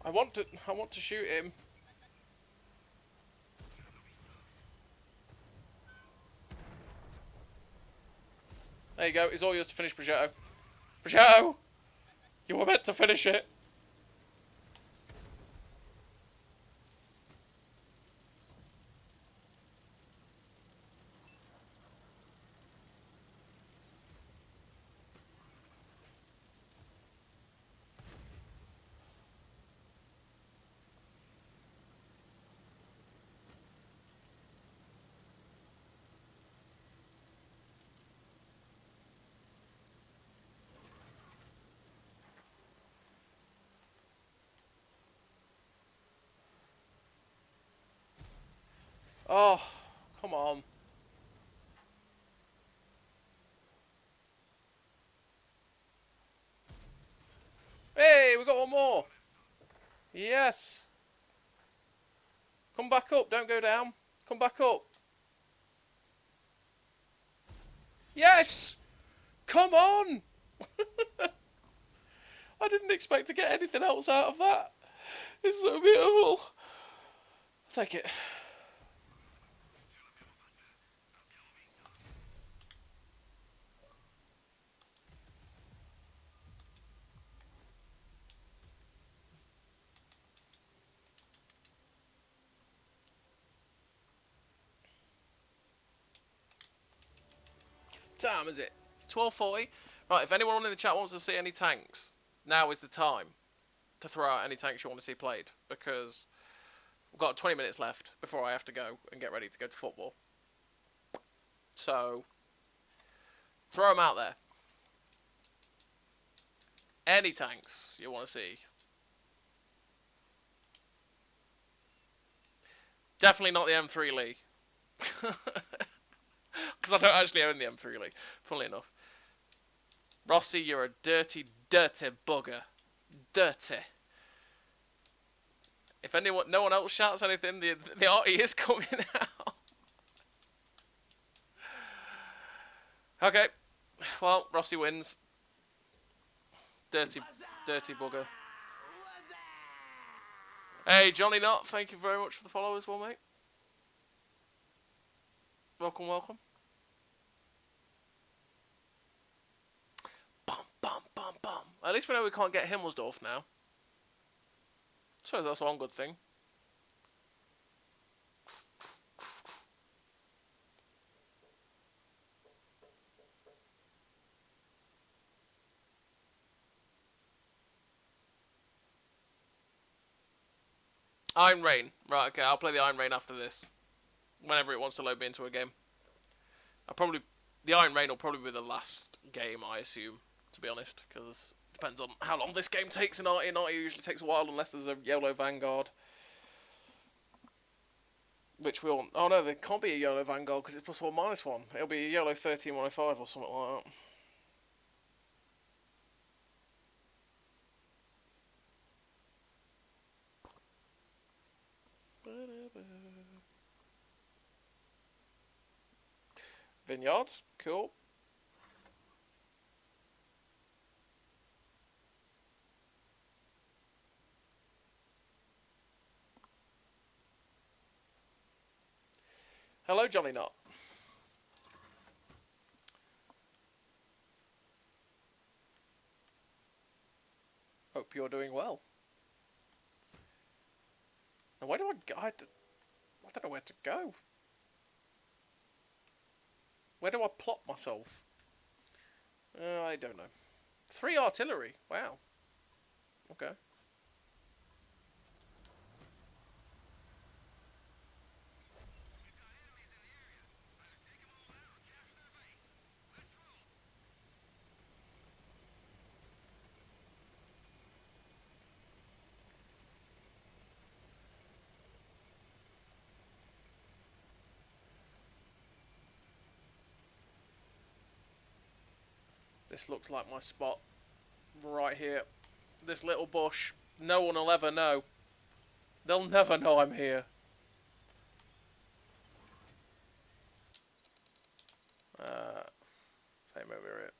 I want to shoot him. There you go. It's all yours to finish, Progetto. Progetto! You were meant to finish it. Oh, come on. Hey, we got one more. Yes. Come back up. Don't go down. Come back up. Yes! Come on! I didn't expect to get anything else out of that. It's so beautiful. I'll take it. Time is it? 12:40. Right, if anyone in the chat wants to see any tanks, now is the time to throw out any tanks you want to see played, because we've got 20 minutes left before I have to go and get ready to go to football. So, throw them out there. Any tanks you want to see. Definitely not the M3 Lee. Because I don't actually own the M3 Lee, funnily enough. Rossi, you're a dirty, dirty bugger. Dirty. If no one else shouts anything, the arty is coming out. Okay. Well, Rossi wins. Dirty, dirty bugger. Hey, Johnny Knott, thank you very much for the follow as well, mate. Welcome, welcome. Bum, bum, bum, bum. At least we know we can't get Himmelsdorf now. So that's one good thing. Iron Rain. Right, okay, I'll play the Iron Rain after this. Whenever it wants to load me into a game. The Iron Rain will probably be the last game, I assume, to be honest, because it depends on how long this game takes in Arty. In Arty usually takes a while unless there's a yellow Vanguard. Which we all... Oh no, there can't be a YOLO Vanguard because it's +1 -1. It'll be a YOLO 13105 or something like that. Vineyards, cool. Hello, Johnny Knott. Hope you're doing well. And where do I go? I don't know where to go. Where do I plot myself? I don't know. 3 artillery. Wow. Okay. This looks like my spot. Right here. This little bush. No one will ever know. They'll never know I'm here. Same over here.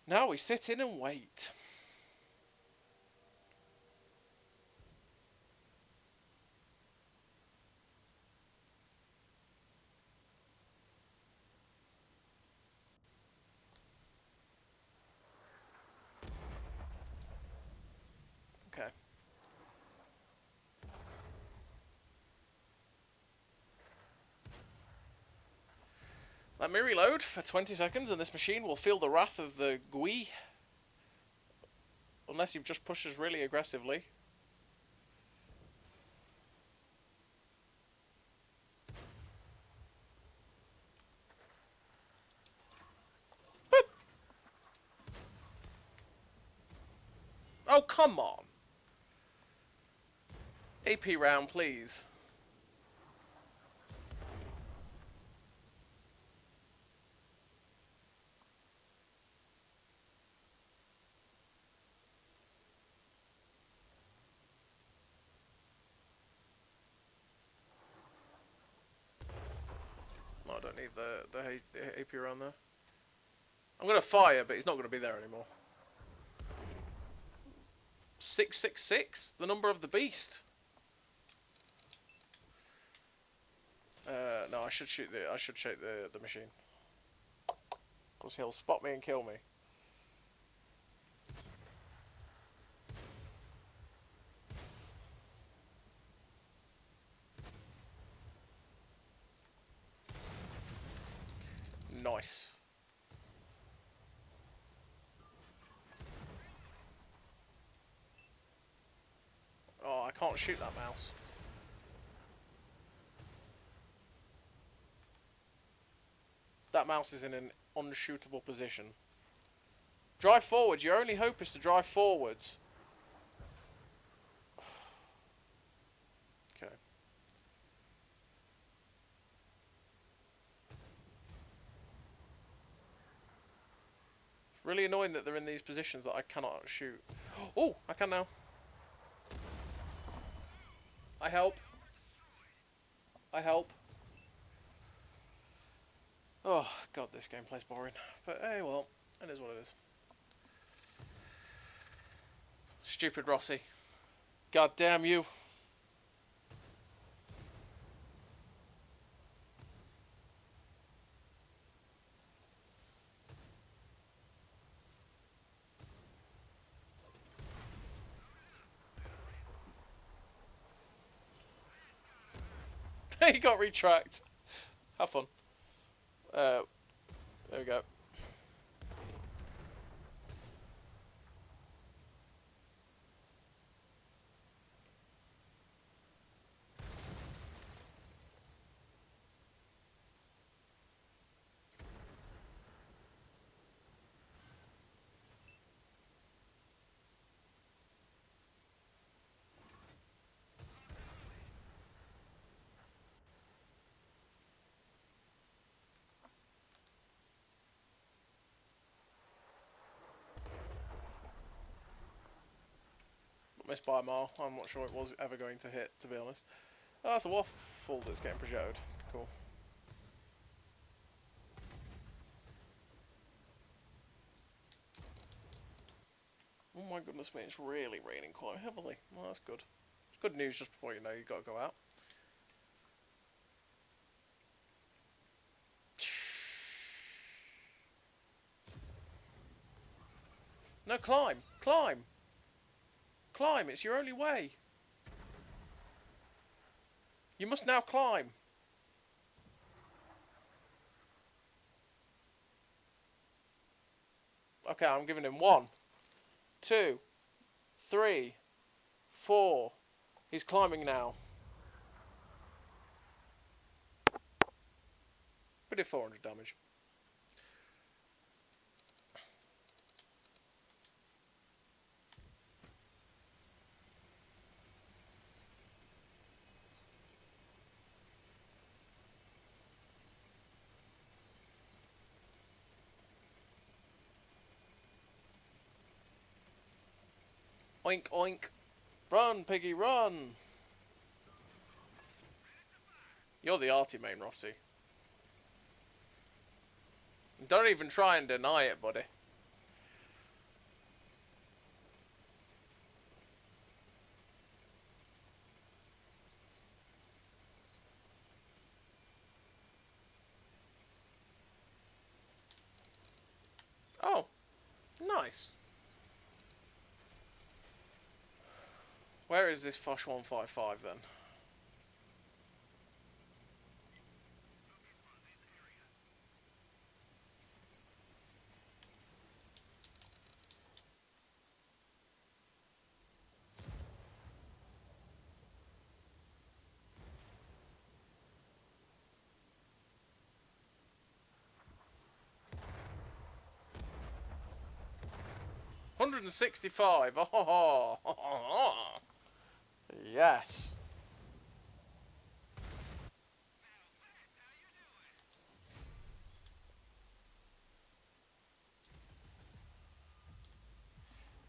Now we sit in and wait. Okay. Let me reload for 20 seconds and this machine will feel the wrath of the GUI. Unless he just pushes really aggressively. Boop. Oh, come on. AP round, please. No, I don't need the AP round there. I'm going to fire, but he's not going to be there anymore. 666, the number of the beast. No, I should shoot the machine. Because he'll spot me and kill me. Nice. Oh, I can't shoot that mouse. That mouse is in an unshootable position. Drive forwards. Your only hope is to drive forwards. Okay. It's really annoying that they're in these positions that I cannot shoot. Oh, I can now. I help. I help. Oh, God, this gameplay's boring. But, hey, well, it is what it is. Stupid Rossi. God damn you. He got retracked. Have fun. There we go. missed by a mile. I'm not sure it was ever going to hit, to be honest. Oh, that's a waffle that's getting projected. Cool. Oh my goodness me, it's really raining quite heavily. Well, that's good. It's good news just before you know you've got to go out. No, climb! Climb! Climb! It's your only way! You must now climb! Okay, I'm giving him 1, 2, 3, 4. He's climbing now. We did 400 damage. Oink, oink. Run, piggy, run! You're the arty main, Rossi. Don't even try and deny it, buddy. Oh, nice. Where is this Fosh 155 then? $165. Oh, yes.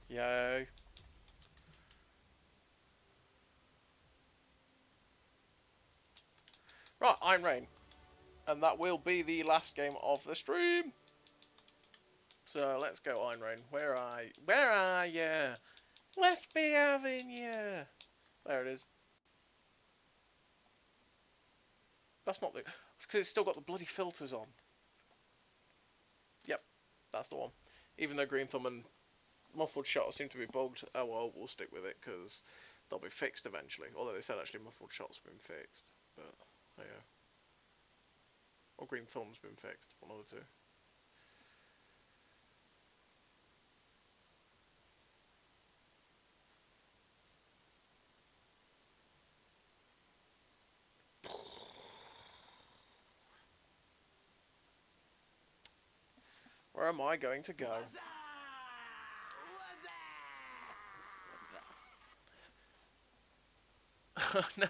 Yay. Right, Iron Rain. And that will be the last game of the stream. So let's go, Iron Rain. Where are you? Where are you? Let's be having you. There it is. That's not the... It's because it's still got the bloody filters on. Yep, that's the one. Even though Green Thumb and Muffled Shot seem to be bugged, oh well, we'll stick with it because they'll be fixed eventually. Although they said actually Muffled Shot's been fixed. But, there you go. Or Green Thumb's been fixed. One of the two. Where am I going to go? No.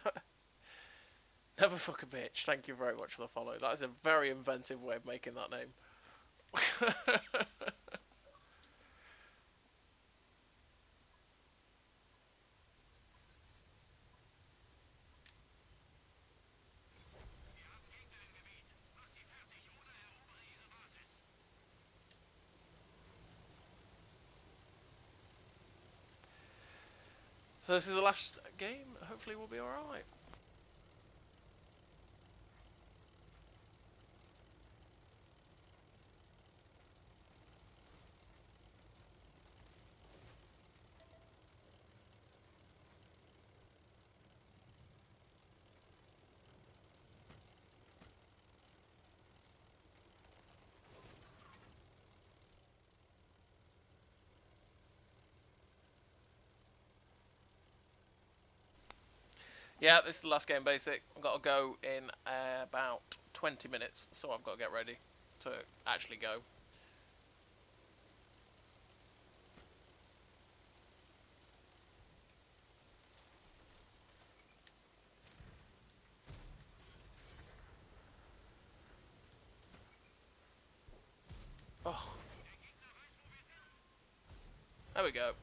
Never fuck a bitch. Thank you very much for the follow. That is a very inventive way of making that name. So this is the last game. Hopefully we'll be alright. Yeah, this is the last game basic. I've got to go in about 20 minutes, so I've got to get ready to actually go. Oh. There we go.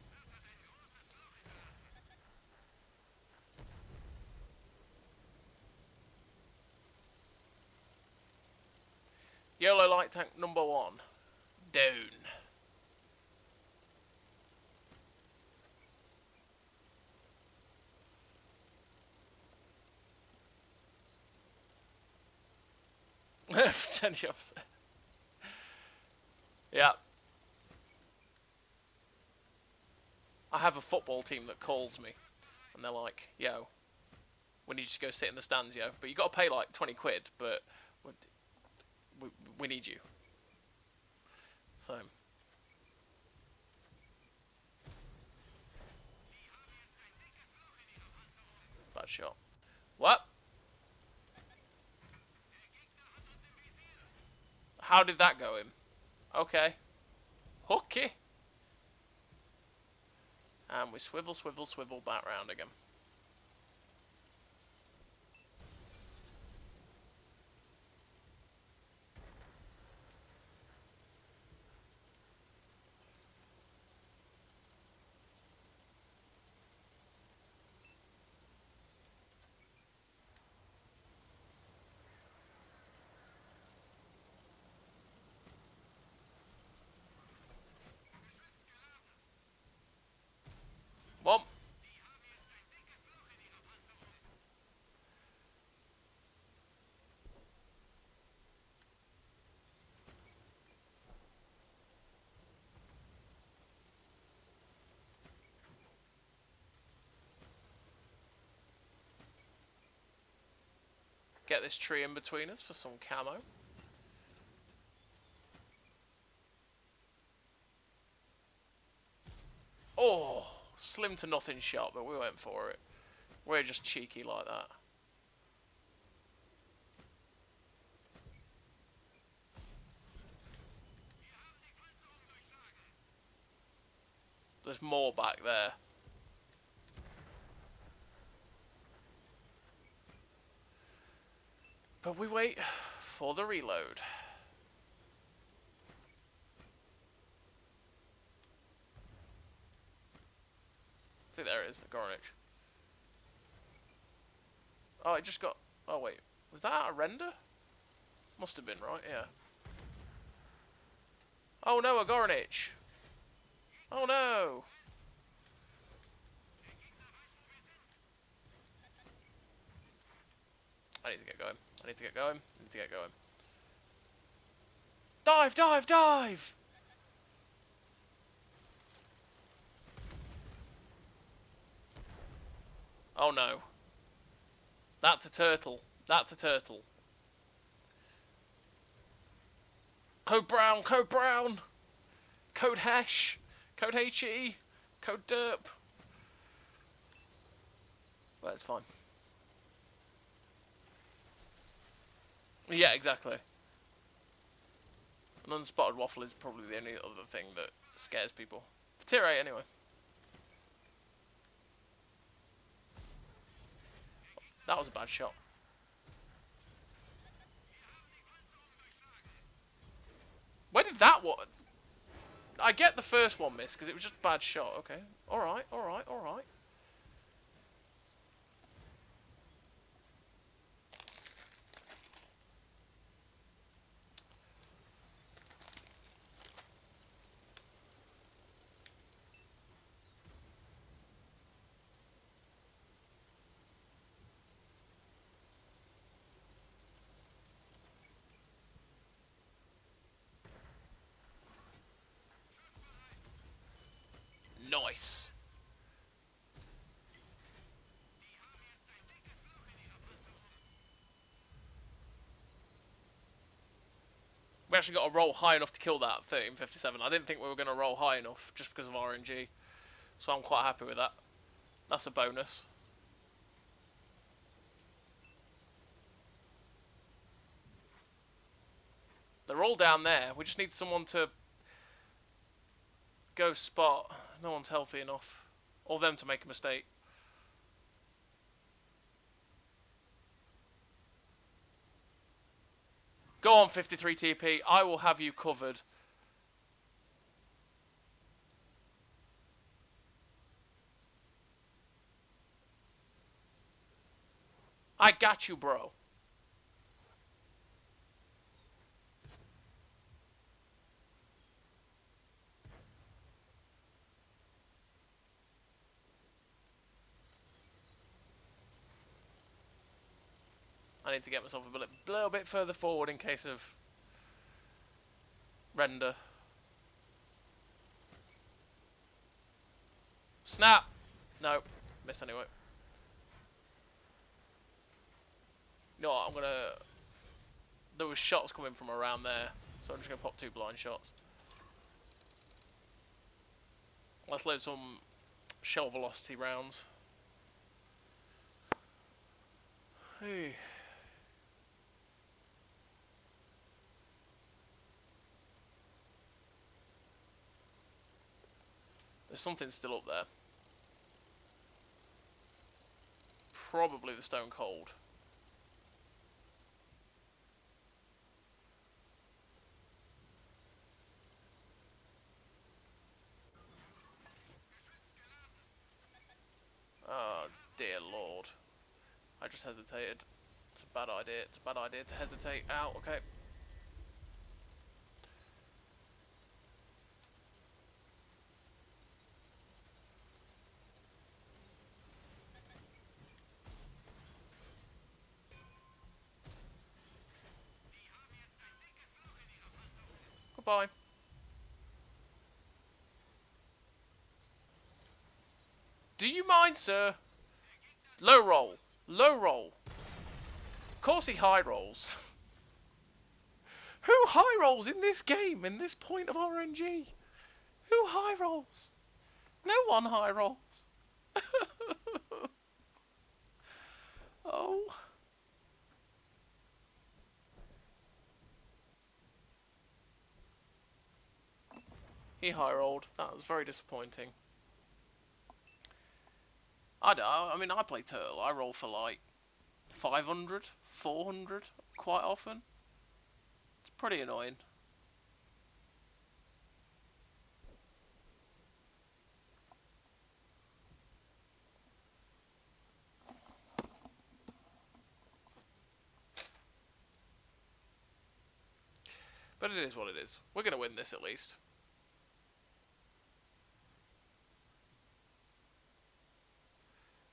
YOLO light tank number 1. Down. Potential officer. Yeah. I have a football team that calls me, and they're like, "Yo, we need you to go sit in the stands, yo. But you got to pay like 20 quid, but we need you." So. Bad shot. What? How did that go in? Okay. Hooky. And we swivel, swivel, swivel back round again. Well, get this tree in between us for some camo. Oh, slim to nothing shot, but we went for it. We're just cheeky like that. There's more back there. But we wait for the reload. See, there it is, the Gornich. Oh, it just got... Oh, wait. Was that out of render? Must have been, right? Yeah. Oh, no, a Gornich. Oh, no. I need to get going. I need to get going. I need to get going. Dive, dive, dive! Oh, no. That's a turtle. That's a turtle. Code brown, code brown. Code hash. Code HE. Code derp. Well, that's fine. Yeah, exactly. An unspotted waffle is probably the only other thing that scares people. For tier 8, anyway. That was a bad shot. Where did that one... I get the first one miss, because it was just a bad shot. Okay. Alright, alright, alright. Nice. We actually got to roll high enough to kill that 1357. I didn't think we were going to roll high enough just because of RNG. So I'm quite happy with that. That's a bonus. They're all down there. We just need someone to go spot. No one's healthy enough. Or them to make a mistake. Go on, 53 TP. I will have you covered. I got you, bro. I need to get myself a little bit further forward in case of render. Snap! No, miss anyway. You know what, I'm gonna... There was shots coming from around there, so I'm just gonna pop 2 blind shots. Let's load some shell velocity rounds. Hey. There's something still up there. Probably the Stone Cold. Oh, dear lord. I just hesitated. It's a bad idea. It's a bad idea to hesitate. Ow, okay. Goodbye. Do you mind, sir? Low roll. Low roll. Of course he high rolls. Who high rolls in this game, in this point of RNG? Who high rolls? No one high rolls. Oh. He high rolled. That was very disappointing. I mean, I play Turtle. I roll for like 500, 400 quite often. It's pretty annoying. But it is what it is. We're going to win this at least.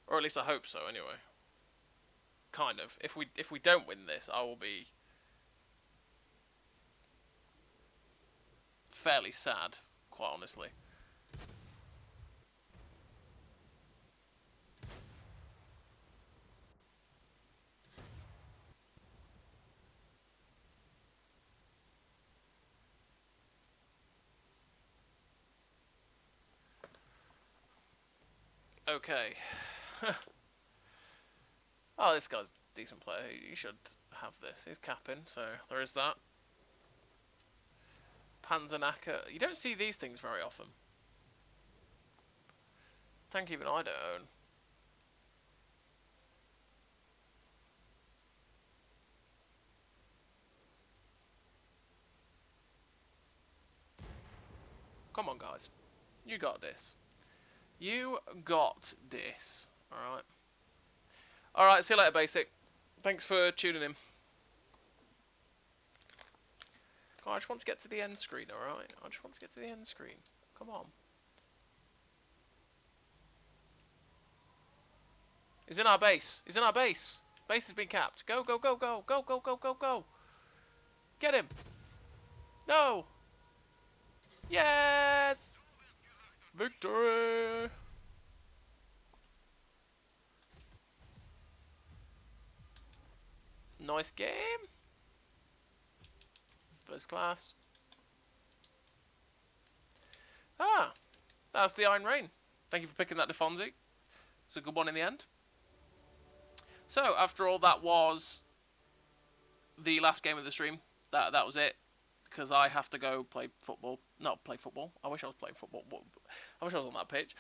Or at least I hope so, anyway. Kind of. If we don't win this, I will be fairly sad, quite honestly. Okay. Oh, this guy's a decent player. He should have this. He's capping, so there is that. Panzernacke. You don't see these things very often. Thank you, even I don't own. Come on, guys. You got this. You got this. Alright. Alright, see you later, Basic. Thanks for tuning in. God, I just want to get to the end screen, alright? I just want to get to the end screen. Come on. He's in our base. He's in our base. Base has been capped. Go, go, go, go. Go, go, go, go, go. Get him. No. Yes. Victory. Nice game. First class. Ah, that's the Iron Rain. Thank you for picking that, DeFonzi. It's a good one in the end. So, after all, that was the last game of the stream. That was it. Because I have to go play football. Not play football. I wish I was playing football. I wish I was on that pitch.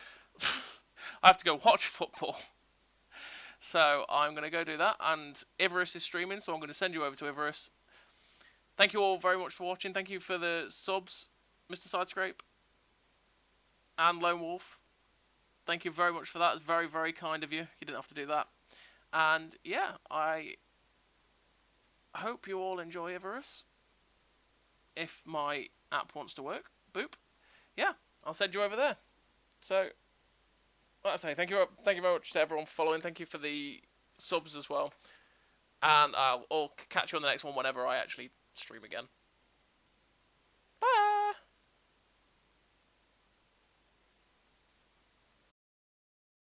I have to go watch football. So I'm going to go do that. And Ivarus is streaming, so I'm going to send you over to Ivarus. Thank you all very much for watching. Thank you for the subs, Mr. Sidescrape. And Lone Wolf. Thank you very much for that. It's very, very kind of you. You didn't have to do that. And yeah, I hope you all enjoy Ivarus. If my app wants to work, boop. Yeah, I'll send you over there. So, like I say, thank you very much to everyone for following. Thank you for the subs as well. and I'll catch you on the next one whenever I actually stream again.